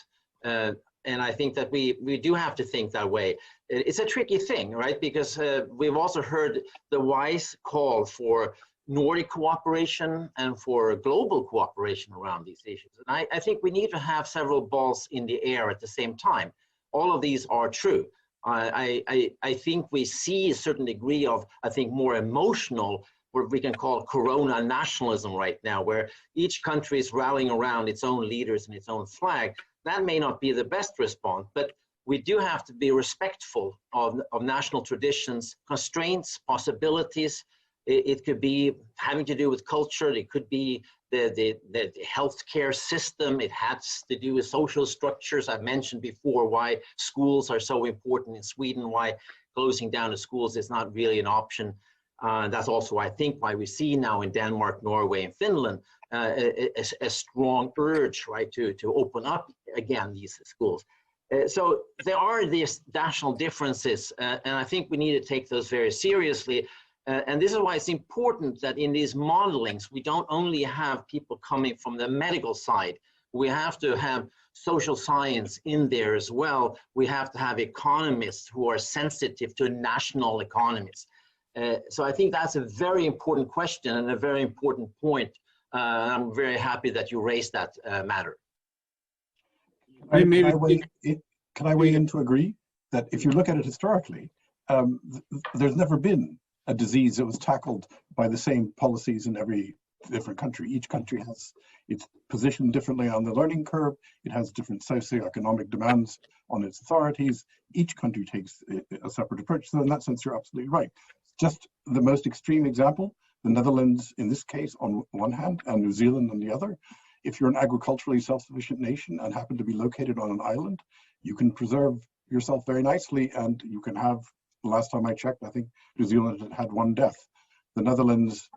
And I think that we do have to think that way. It's a tricky thing, right? Because we've also heard the wise call for Nordic cooperation and for global cooperation around these issues. And I think we need to have several balls in the air at the same time. All of these are true. I think we see a certain degree of, I think, more emotional, what we can call corona nationalism right now, where each country is rallying around its own leaders and its own flag. That may not be the best response, but we do have to be respectful of national traditions, constraints, possibilities. It could be having to do with culture. It could be the healthcare system. It has to do with social structures. I've mentioned before why schools are so important in Sweden, why closing down the schools is not really an option. That's also, I think, why we see now in Denmark, Norway, and Finland a strong urge, right, to open up again these schools. So there are these national differences, and I think we need to take those very seriously. And this is why it's important that in these modelings, we don't only have people coming from the medical side. We have to have social science in there as well. We have to have economists who are sensitive to national economies. So I think that's a very important question and a very important point. I'm very happy that you raised that matter. Can I weigh in to agree that if you look at it historically, there's never been a disease that was tackled by the same policies in every different country. Each country has its position differently on the learning curve. It has different socioeconomic demands on its authorities. Each country takes a separate approach. So in that sense, you're absolutely right. Just the most extreme example, the Netherlands in this case on one hand and New Zealand on the other. If you're an agriculturally self-sufficient nation and happen to be located on an island, you can preserve yourself very nicely, and you can have, the last time I checked, I think New Zealand had 1 death. The Netherlands,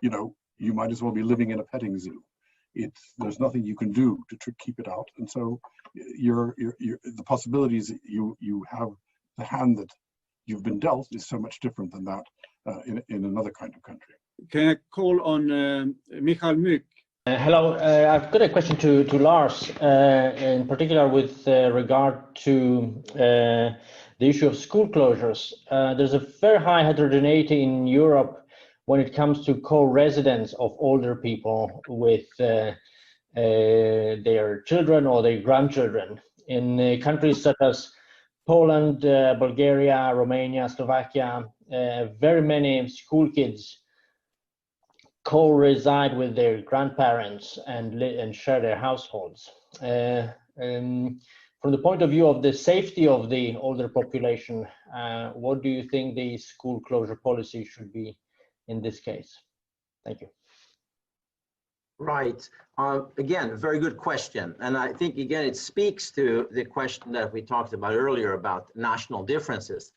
you might as well be living in a petting zoo. There's nothing you can do to keep it out. And so the possibilities that you have, the hand that you've been dealt is so much different than that in another kind of country. Can I call on Michael Mück? Hello, I've got a question to Lars, in particular with regard to the issue of school closures. There's a very high heterogeneity in Europe when it comes to co-residence of older people with their children or their grandchildren. In countries such as Poland, Bulgaria, Romania, Slovakia, very many school kids co-reside with their grandparents and share their households. From the point of view of the safety of the older population, what do you think the school closure policy should be in this case? Thank you. Right. Again, a very good question. And I think, again, it speaks to the question that we talked about earlier about national differences.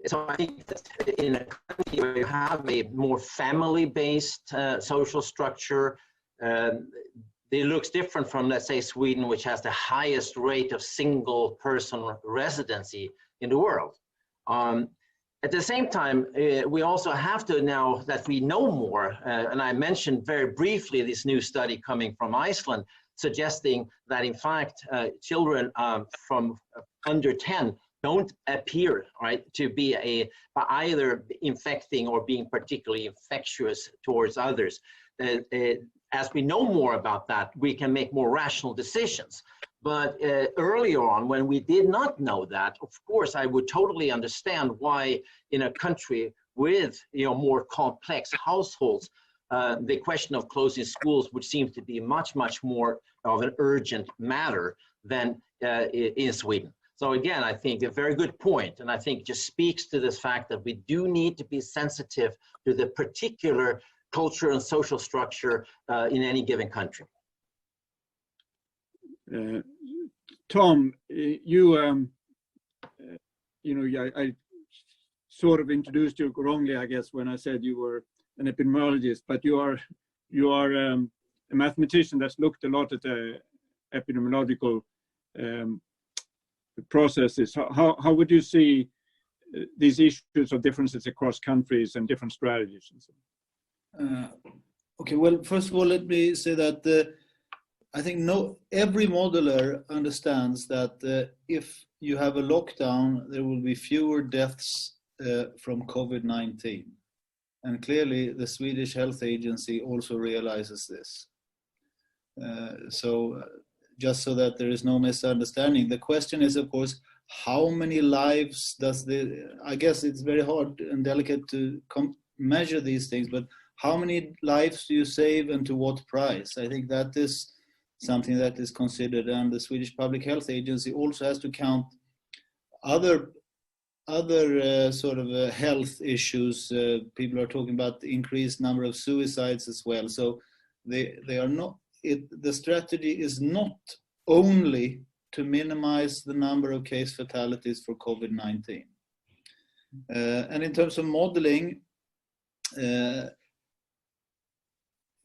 So I think that in a country where you have a more family-based social structure, it looks different from, let's say, Sweden, which has the highest rate of single-person residency in the world. At the same time, we also have to, now that we know more, and I mentioned very briefly this new study coming from Iceland, suggesting that in fact, children from under 10 don't appear, right, to be either infecting or being particularly infectious towards others. As we know more about that, we can make more rational decisions. But earlier on, when we did not know that, of course, I would totally understand why in a country with more complex households, the question of closing schools would seem to be much, much more of an urgent matter than in Sweden. So again, I think a very good point, and I think just speaks to this fact that we do need to be sensitive to the particular culture and social structure in any given country. Tom, I sort of introduced you wrongly, I guess, when I said you were an epidemiologist, but you are a mathematician that's looked a lot at the epidemiological processes. How would you see these issues of differences across countries and different strategies and so on? Okay, well, first of all, let me say that I think every modeler understands that if you have a lockdown, there will be fewer deaths from COVID-19. And clearly the Swedish Health Agency also realizes this. So just so that there is no misunderstanding, the question is, of course, how many lives I guess it's very hard and delicate to measure these things, but how many lives do you save and to what price? I think that is something that is considered, and the Swedish Public Health Agency also has to count other sort of health issues. People are talking about the increased number of suicides as well. So they are not. The strategy is not only to minimize the number of case fatalities for COVID-19. And in terms of modeling,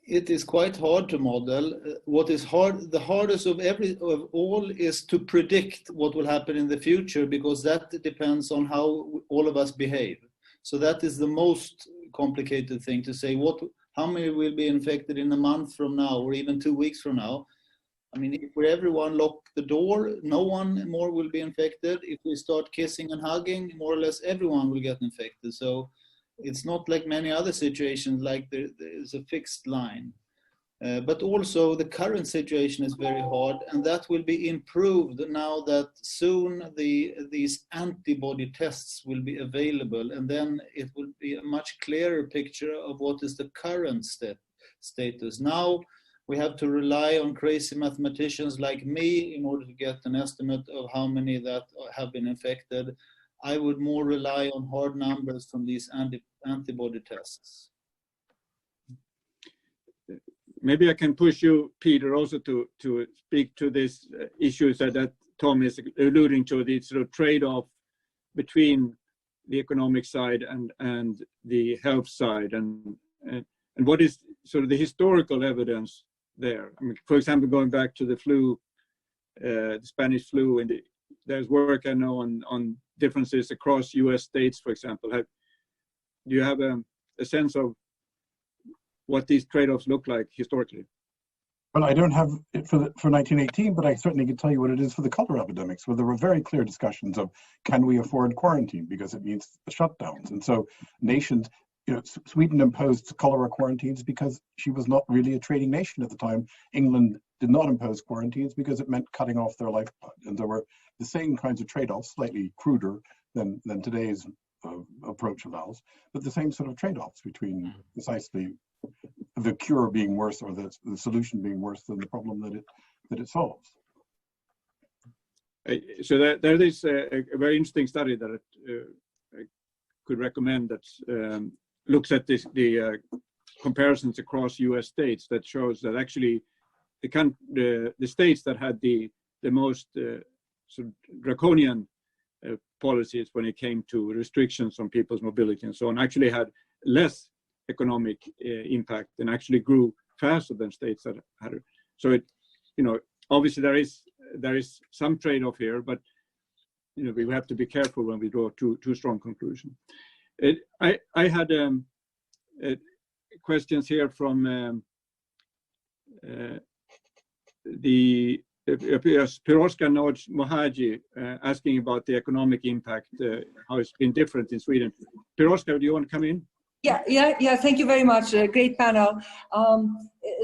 it is quite hard to model. What is the hardest of all is to predict what will happen in the future, because that depends on how all of us behave. So that is the most complicated thing to say. How many will be infected in a month from now or even 2 weeks from now? I mean, if we everyone lock the door, no one more will be infected. If we start kissing and hugging, more or less everyone will get infected. So it's not like many other situations, like there's a fixed line. But also the current situation is very hard, and that will be improved now that soon these antibody tests will be available, and then it will be a much clearer picture of what is the current status. Now we have to rely on crazy mathematicians like me in order to get an estimate of how many that have been infected. I would more rely on hard numbers from these antibody tests. Maybe I can push you, Peter, also to speak to this issues that Tom is alluding to, the sort of trade-off between the economic side and the health side, and what is sort of the historical evidence there. I mean, for example, going back to the flu, the Spanish flu, there's work I know on differences across U.S. states, for example. Do you have a sense of what these trade-offs look like historically? Well, I don't have it for 1918, but I certainly can tell you what it is for the cholera epidemics, where there were very clear discussions of, can we afford quarantine, because it means shutdowns. And so nations, Sweden imposed cholera quarantines because she was not really a trading nation at the time. England did not impose quarantines because it meant cutting off their lifeblood. And there were the same kinds of trade-offs, slightly cruder than today's approach allows, but the same sort of trade-offs between precisely the cure being worse or the solution being worse than the problem that it solves. So there is a very interesting study that I could recommend that looks at the comparisons across U.S. states that shows that actually the states that had the most sort of draconian policies when it came to restrictions on people's mobility and so on actually had less economic impact and actually grew faster than states that had it. So it, obviously there is some trade-off here, but we have to be careful when we draw too strong conclusions. I had questions here from the Piroska Noj Mohaji asking about the economic impact, how it's been different in Sweden. Piroska, do you want to come in? Yeah. Thank you very much. Great panel.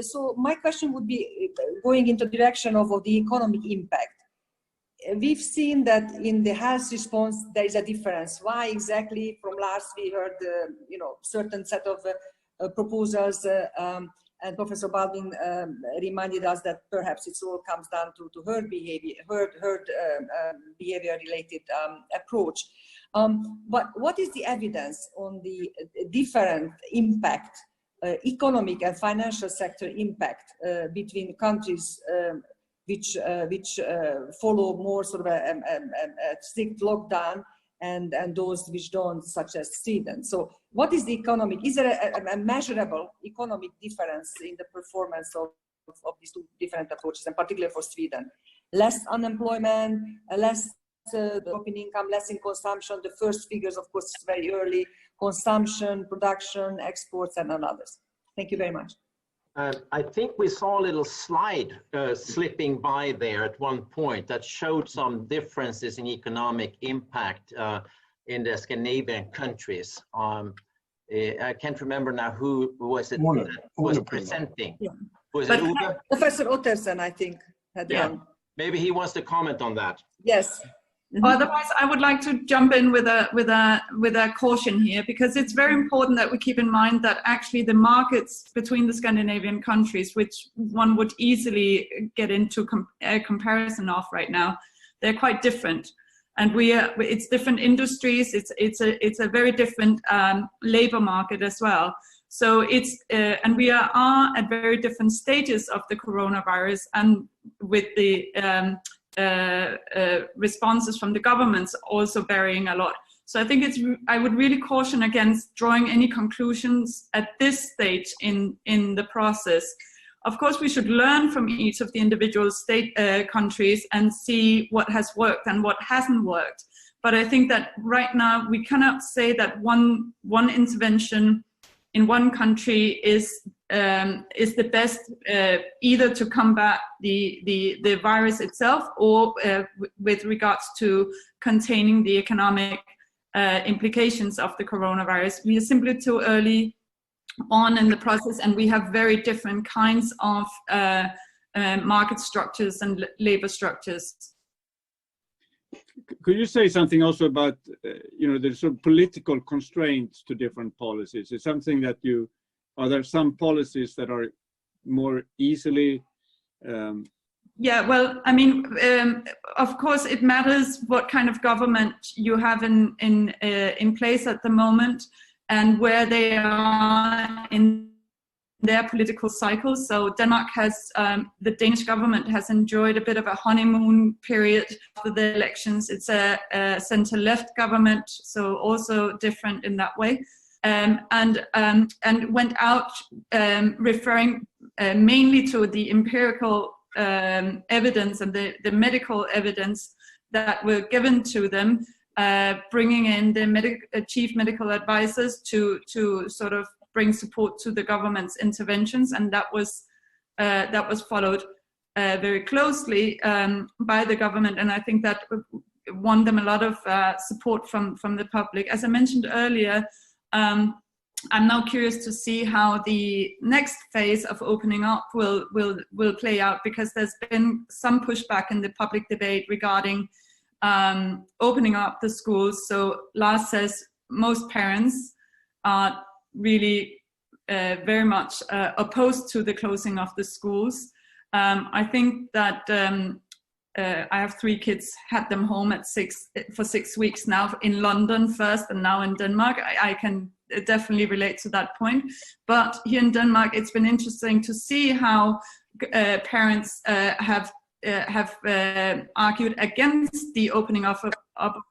So my question would be going into the direction of the economic impact. We've seen that in the health response there is a difference. Why exactly? From Lars we heard certain set of proposals, and Professor Baldwin reminded us that perhaps it all comes down to herd behavior, behavior related approach. But what is the evidence on the different impact, economic and financial sector impact between countries which follow more sort of a strict lockdown and those which don't, such as Sweden? So what is the economic, is there a measurable economic difference in the performance of these two different approaches, and particularly for Sweden? Less unemployment, less drop in income, less in consumption. The first figures, of course, is very early. Consumption, production, exports, and others. Thank you very much. I think we saw a little slide slipping by there at one point that showed some differences in economic impact in the Scandinavian countries. I can't remember now who was it that was presenting. Yeah. Was it Uwe? Professor Ottersen, I think, had one. Maybe he wants to comment on that. Yes. Otherwise, I would like to jump in with a caution here, because it's very important that we keep in mind that actually the markets between the Scandinavian countries, which one would easily get into a comparison of right now, they're quite different, and it's different industries. It's a very different labor market as well. So and we are at very different stages of the coronavirus, and with the responses from the governments also varying a lot. So I think I would really caution against drawing any conclusions at this stage in the process. Of course, we should learn from each of the individual countries and see what has worked and what hasn't worked. But I think that right now we cannot say that one intervention in one country is the best either to combat the virus itself or with regards to containing the economic implications of the coronavirus. We are simply too early on in the process, and we have very different kinds of market structures and labor structures. Could you say something also about the sort of political constraints to different policies? Is something that are there some policies that are more easily? Yeah, well, I mean, of course, it matters what kind of government you have in place at the moment and where they are in their political cycles. So Denmark the Danish government has enjoyed a bit of a honeymoon period after the elections. It's a center-left government, so also different in that way. And went out referring mainly to the empirical evidence and the medical evidence that were given to them, bringing in the chief medical advisors to sort of bring support to the government's interventions, and that was followed very closely by the government, and I think that won them a lot of support from the public. As I mentioned earlier, I'm now curious to see how the next phase of opening up will play out, because there's been some pushback in the public debate regarding opening up the schools. So Lars says most parents are really very much opposed to the closing of the schools. I think that I have 3 kids, had them home for 6 weeks now, in London first and now in Denmark. I can definitely relate to that point. But here in Denmark, it's been interesting to see how parents have argued against the opening of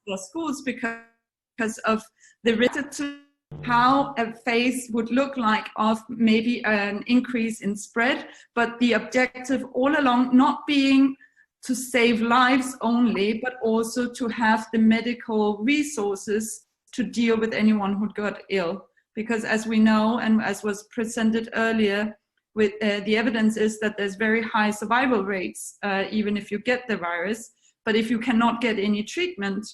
the schools because of the risk to how a phase would look like of maybe an increase in spread, but the objective all along not being to save lives only, but also to have the medical resources to deal with anyone who got ill. Because as we know, and as was presented earlier, with the evidence is that there's very high survival rates, even if you get the virus. But if you cannot get any treatment,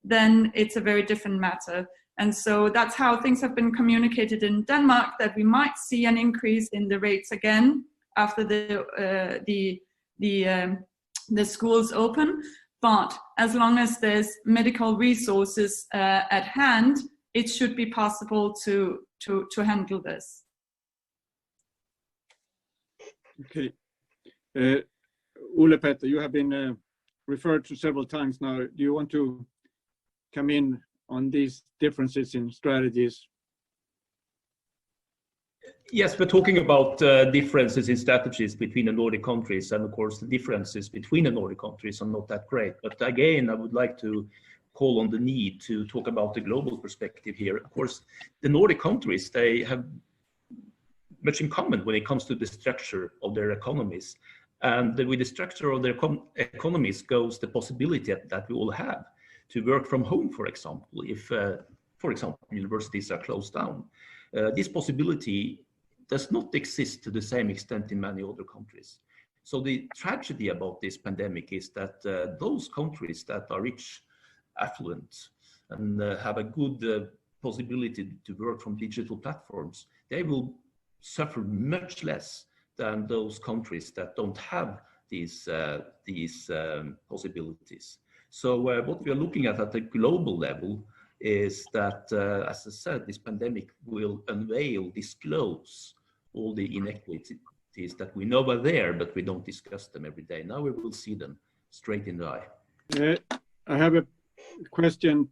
then it's a very different matter. And so that's how things have been communicated in Denmark, that we might see an increase in the rates again after the schools open. But as long as there's medical resources at hand, it should be possible to handle this. Okay. Ole Petter, you have been referred to several times now. Do you want to come in on these differences in strategies? Yes, we're talking about differences in strategies between the Nordic countries, and of course the differences between the Nordic countries are not that great. But again, I would like to call on the need to talk about the global perspective here. Of course, the Nordic countries, they have much in common when it comes to the structure of their economies. And with the structure of their economies goes the possibility that we all have to work from home, for example, if, for example, universities are closed down. This possibility does not exist to the same extent in many other countries. So the tragedy about this pandemic is that those countries that are rich, affluent, and have a good possibility to work from digital platforms, they will suffer much less than those countries that don't have these possibilities. So what we are looking at the global level is that, as I said, this pandemic will disclose all the inequities that we know are there, but we don't discuss them every day. Now we will see them straight in the eye. I have a question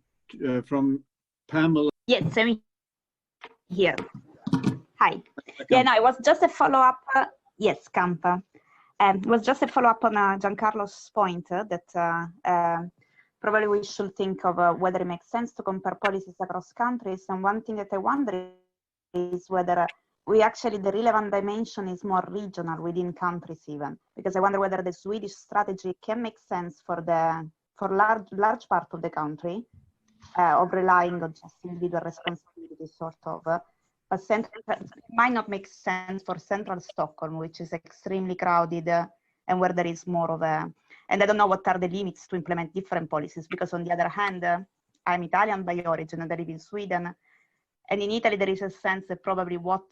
from Pamela. Yes, I'm here. Hi. Yeah, no, it was just a follow-up. Yes, Campa. It was just a follow-up on Giancarlo's point that probably we should think of whether it makes sense to compare policies across countries. And one thing that I wonder is whether the relevant dimension is more regional within countries even. Because I wonder whether the Swedish strategy can make sense for large part of the country of relying on just individual responsibility, sort of. But it might not make sense for central Stockholm, which is extremely crowded and where there is more of a, and I don't know what are the limits to implement different policies, because on the other hand, I'm Italian by origin and I live in Sweden. And in Italy, there is a sense that probably what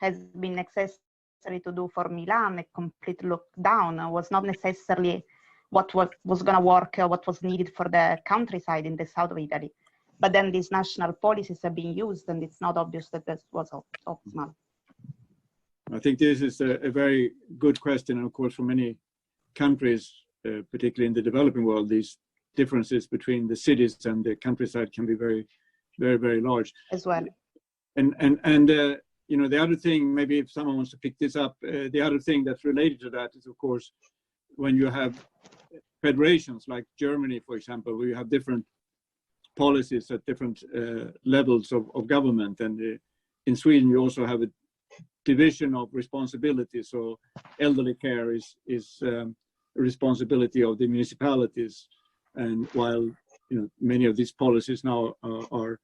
has been necessary to do for Milan, a complete lockdown, was not necessarily what was going to work or what was needed for the countryside in the south of Italy. But then these national policies are being used, and it's not obvious that this was optimal. I think this is a very good question. And of course, for many countries, particularly in the developing world, these differences between the cities and the countryside can be very, very, very large. As well. And you know, the other thing, maybe if someone wants to pick this up, the other thing that's related to that is, of course, when you have federations like Germany, for example, where you have different policies at different levels of government. And in Sweden, you also have a division of responsibility. So elderly care is a responsibility of the municipalities. And while many of these policies now are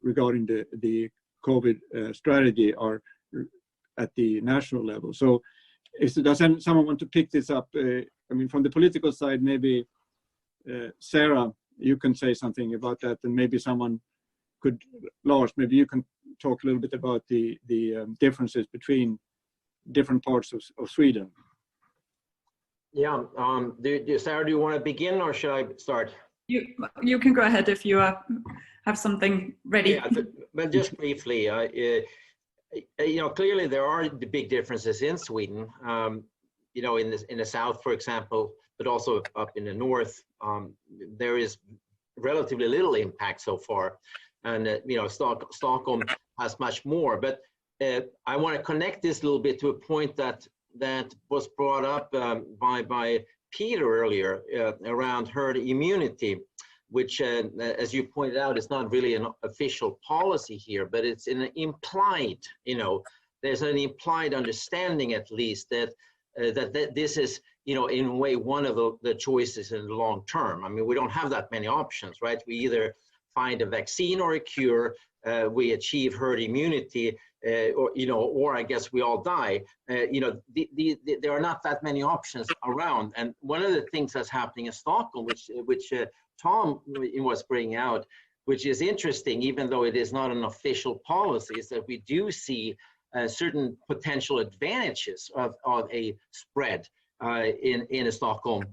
regarding the COVID strategy are at the national level. So does someone want to pick this up? I mean, from the political side, maybe Sarah, you can say something about that, and maybe someone could, Lars, maybe you can talk a little bit about the differences between different parts of Sweden. Yeah, Sarah, do you want to begin or should I start? You can go ahead if you have something ready. Yeah, but just briefly, clearly there are the big differences in Sweden. In the south, for example, but also up in the north, there is relatively little impact so far, and Stockholm has much more. But I want to connect this a little bit to a point that was brought up by Peter earlier around herd immunity, which, as you pointed out, is not really an official policy here, but it's an implied, there's an implied understanding at least that this is, in a way, one of the choices in the long term. I mean, we don't have that many options, right? We either find a vaccine or a cure, we achieve herd immunity, or I guess we all die. There are not that many options around. And one of the things that's happening in Stockholm, which Tom was bringing out, which is interesting, even though it is not an official policy, is that we do see certain potential advantages of a spread in a Stockholm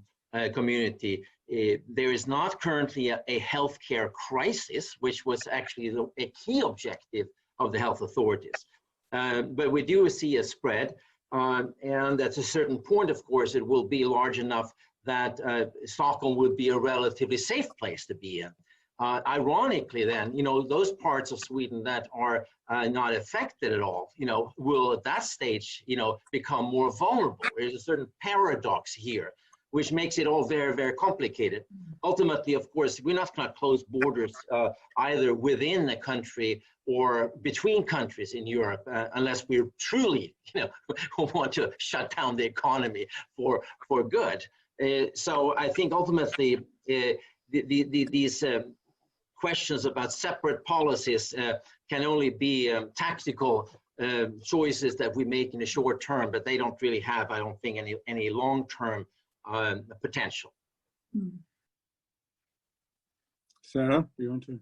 community. There is not currently a healthcare crisis, which was actually a key objective of the health authorities. But we do see a spread, and at a certain point, of course, it will be large enough that Stockholm would be a relatively safe place to be in. Ironically then, those parts of Sweden that are not affected at all, will at that stage, become more vulnerable. There's a certain paradox here, which makes it all very, very complicated. Ultimately, of course, we're not going to close borders either within a country or between countries in Europe, unless we truly, want to shut down the economy for good. So I think ultimately these questions about separate policies can only be tactical choices that we make in the short term, but they don't really have, I don't think, any long-term potential. Sarah, do you want to?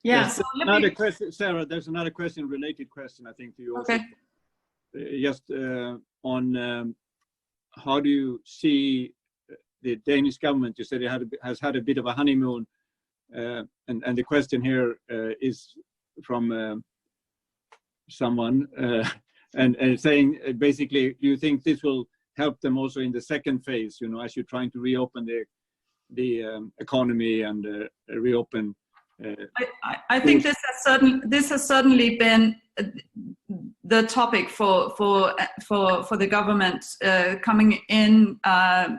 Yeah. So another question, Sarah. There's another question, related question, I think, to you. Okay. Also. Just on how do you see the Danish government? You said it has had a bit of a honeymoon, and the question here is from someone and saying basically, do you think this will help them also in the second phase? As you're trying to reopen the economy and reopen. I think this has certainly been the topic for the government coming in.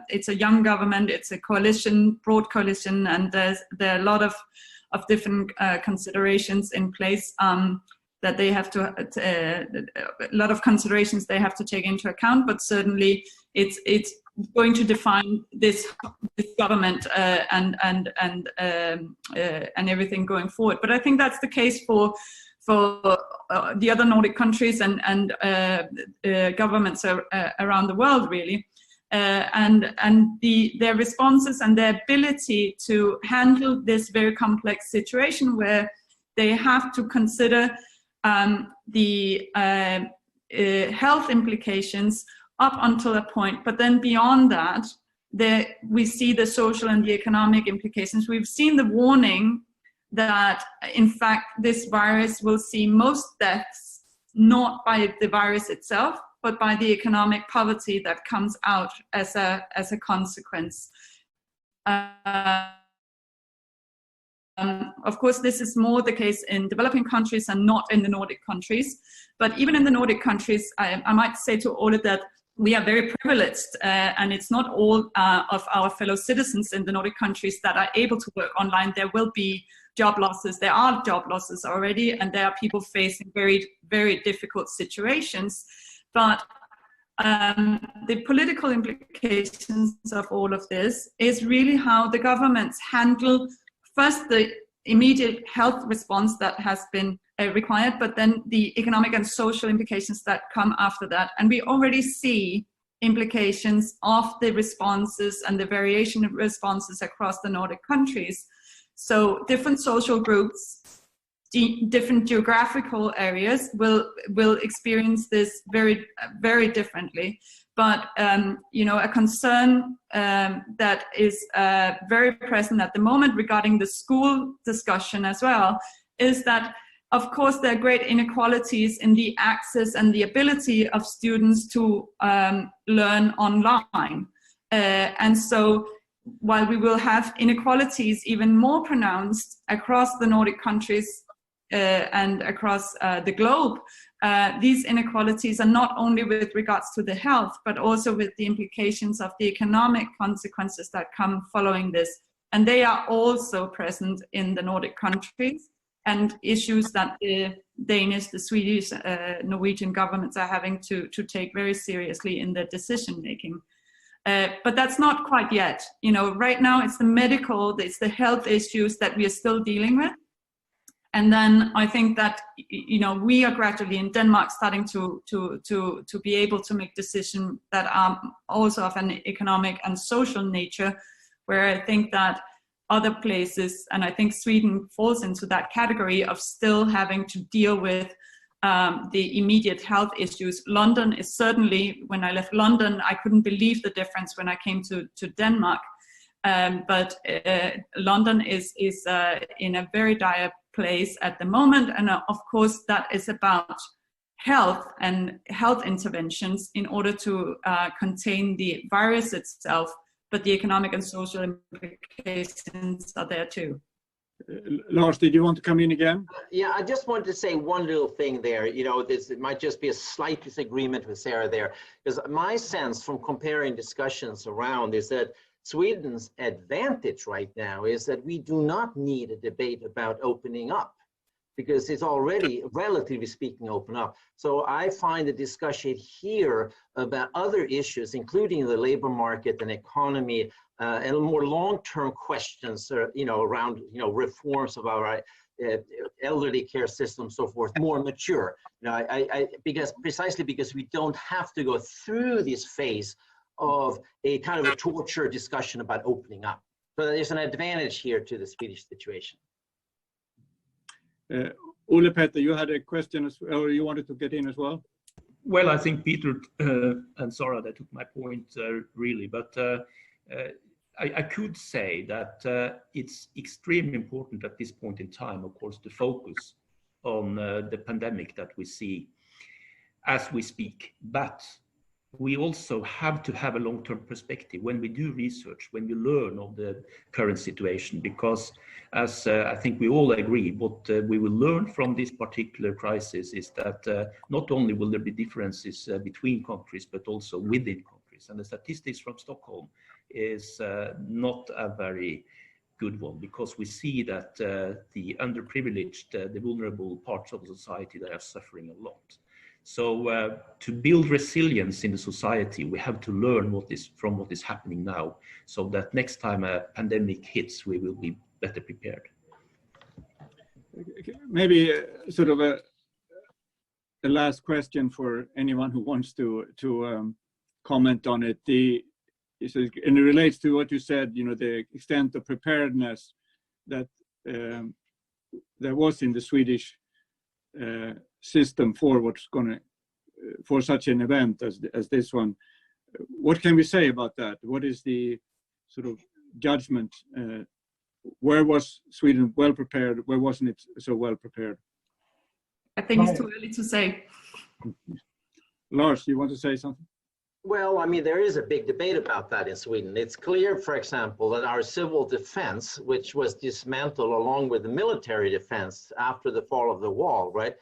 It's a young government, it's a coalition, broad coalition, and there are a lot of different considerations in place that they have to a lot of considerations they have to take into account. But certainly it's going to define this government and everything going forward. But I think that's the case for the other Nordic countries and governments around the world, really. And their responses and their ability to handle this very complex situation where they have to consider the health implications up until a point, but then beyond that, we see the social and the economic implications. We've seen the warning that, in fact, this virus will see most deaths not by the virus itself, but by the economic poverty that comes out as a consequence. Of course, this is more the case in developing countries and not in the Nordic countries. But even in the Nordic countries, I might say to all of that, we are very privileged, and it's not all of our fellow citizens in the Nordic countries that are able to work online. There will be job losses. There are job losses already, and there are people facing very, very difficult situations. But the political implications of all of this is really how the governments handle first the immediate health response that has been required, but then the economic and social implications that come after that. And we already see implications of the responses and the variation of responses across the Nordic countries. So different social groups different geographical areas will experience this very differently. But you know, a concern that is very present at the moment regarding the school discussion as well is that, of course, there are great inequalities in the access and the ability of students to learn online. And so while we will have inequalities even more pronounced across the Nordic countries and across the globe, these inequalities are not only with regards to the health, but also with the implications of the economic consequences that come following this. And they are also present in the Nordic countries, and issues that the Danish, the Swedish, Norwegian governments are having to take very seriously in their decision making. But that's not quite yet. You know, right now it's the medical, it's the health issues that we are still dealing with. And then I think that, you know, we are gradually in Denmark starting to be able to make decisions that are also of an economic and social nature, where I think that other places, and I think Sweden falls into that category of still having to deal with the immediate health issues. London is certainly, when I left London, I couldn't believe the difference when I came to Denmark. But London is in a very dire place at the moment, and of course that is about health and health interventions in order to contain the virus itself, but the economic and social implications are there too. Lars, did you want to come in again? Yeah, I just wanted to say one little thing there. You know, it might just be a slight disagreement with Sarah there, because my sense from comparing discussions around is that Sweden's advantage right now is that we do not need a debate about opening up, because it's already, relatively speaking, open up. So I find the discussion here about other issues, including the labor market and economy, and more long-term questions, you know, around, you know, reforms of our elderly care system, so forth, more mature. You know, precisely because we don't have to go through this phase of a kind of a torture discussion about opening up. So there's an advantage here to the Swedish situation. Ole Petter, you had a question, or you wanted to get in as well? Well, I think Peter and Sarah, they took my point really, but I could say that it's extremely important at this point in time, of course, to focus on the pandemic that we see as we speak. But we also have to have a long-term perspective when we do research, when we learn of the current situation, because as I think we all agree, what we will learn from this particular crisis is that not only will there be differences between countries, but also within countries. And the statistics from Stockholm is not a very good one, because we see that the underprivileged, the vulnerable parts of the society, they are suffering a lot. So to build resilience in the society, we have to learn what is happening now, so that next time a pandemic hits, we will be better prepared. Maybe sort of a last question for anyone who wants to comment on it. And it relates to what you said, you know, the extent of preparedness that there was in the Swedish system for for such an event as this one. What can we say about that? What is the sort of judgment? Where was Sweden well prepared? Where wasn't it so well prepared? I think it's too early to say. Lars, you want to say something? Well, I mean, there is a big debate about that in Sweden. It's clear, for example, that our civil defense, which was dismantled along with the military defense after the fall of the wall, right,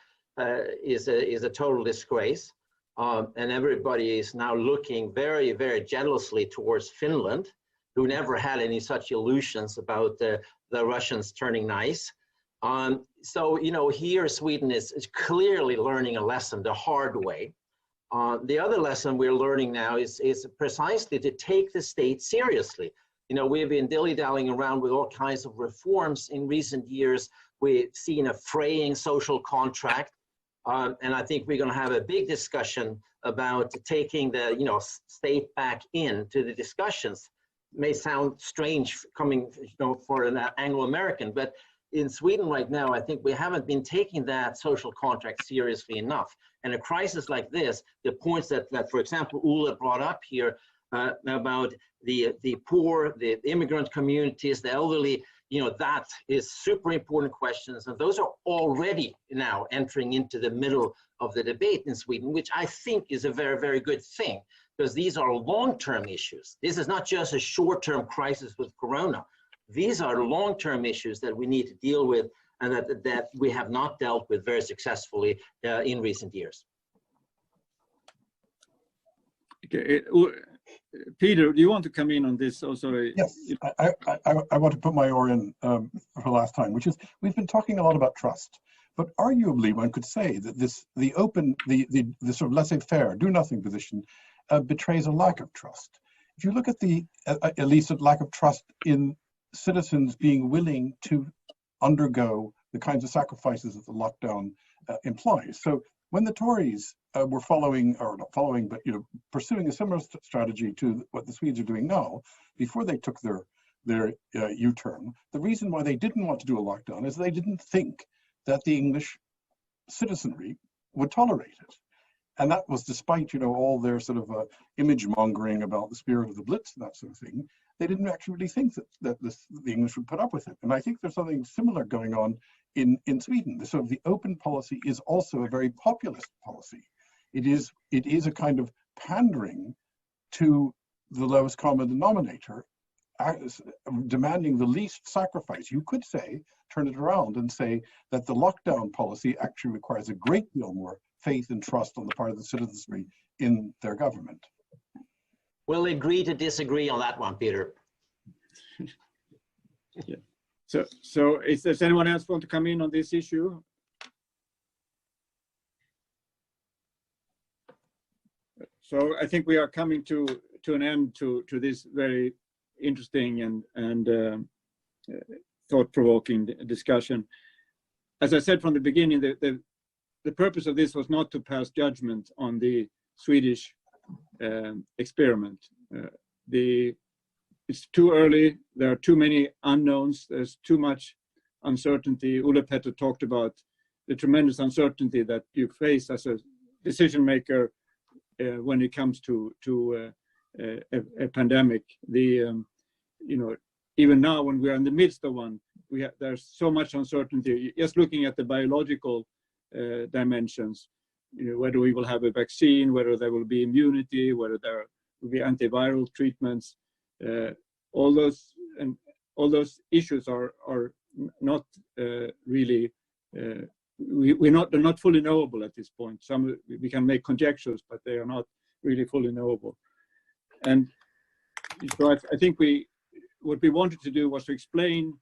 is a total disgrace. And everybody is now looking very, very jealously towards Finland, who never had any such illusions about the Russians turning nice. So, you know, here Sweden is clearly learning a lesson the hard way. The other lesson we're learning now is precisely to take the state seriously. You know, we've been dilly-dallying around with all kinds of reforms in recent years. We've seen a fraying social contract. And I think we're going to have a big discussion about taking the, you know, state back into the discussions. It may sound strange coming, you know, for an Anglo-American, but in Sweden right now, I think we haven't been taking that social contract seriously enough. And a crisis like this, the points that for example, Ulla brought up here about the poor, the immigrant communities, the elderly, that is super important questions. And those are already now entering into the middle of the debate in Sweden, which I think is a very, very good thing, because these are long-term issues. This is not just a short-term crisis with Corona. These are long-term issues that we need to deal with, and that we have not dealt with very successfully in recent years. Okay. Peter, do you want to come in on this also? Yes, I want to put my oar in for last time, which is, we've been talking a lot about trust, but arguably one could say that the sort of laissez-faire, do-nothing position betrays a lack of trust. If you look at at least a lack of trust in citizens being willing to undergo the kinds of sacrifices that the lockdown implies. So when the Tories were pursuing a similar strategy to what the Swedes are doing now, before they took their U-turn, the reason why they didn't want to do a lockdown is they didn't think that the English citizenry would tolerate it. And that was despite, all their sort of image mongering about the spirit of the Blitz and that sort of thing. They didn't actually really think that the English would put up with it. And I think there's something similar going on in Sweden. The open policy is also a very populist policy. It is a kind of pandering to the lowest common denominator, demanding the least sacrifice. You could say, turn it around and say that the lockdown policy actually requires a great deal more faith and trust on the part of the citizenry in their government. We'll agree to disagree on that one, Peter. Yeah. So does anyone else want to come in on this issue? So I think we are coming to an end to this very interesting and thought-provoking discussion. As I said from the beginning, the purpose of this was not to pass judgment on the Swedish experiment. It's too early. There are too many unknowns. There's too much uncertainty. Ulla Petter talked about the tremendous uncertainty that you face as a decision maker when it comes to a pandemic. Even now, when we are in the midst of one, there's so much uncertainty. Just looking at the biological dimensions, whether we will have a vaccine, whether there will be immunity, whether there will be antiviral treatments, all those issues are not really they're not fully knowable at this point. Some we can make conjectures, but they are not really fully knowable. And so I think what we wanted to do was to explain,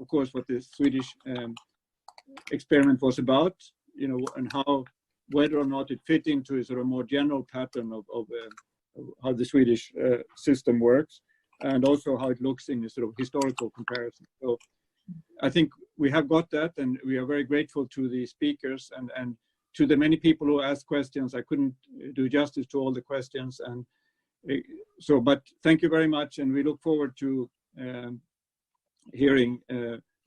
of course, what the Swedish experiment was about, and whether or not it fit into a sort of more general pattern of how the Swedish system works, and also how it looks in a sort of historical comparison. So I think we have got that, and we are very grateful to the speakers and to the many people who asked questions. I couldn't do justice to all the questions, and but thank you very much, and we look forward to hearing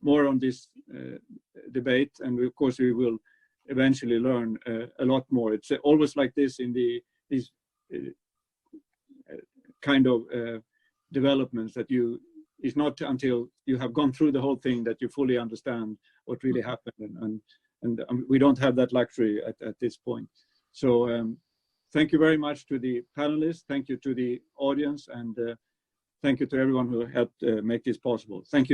more on this debate, and of course we will eventually learn a lot more. It's always like this in these kind of developments, that it's not until you have gone through the whole thing that you fully understand what really happened, and we don't have that luxury at this point. So thank you very much to the panelists, thank you to the audience, and thank you to everyone who helped make this possible. Thank you.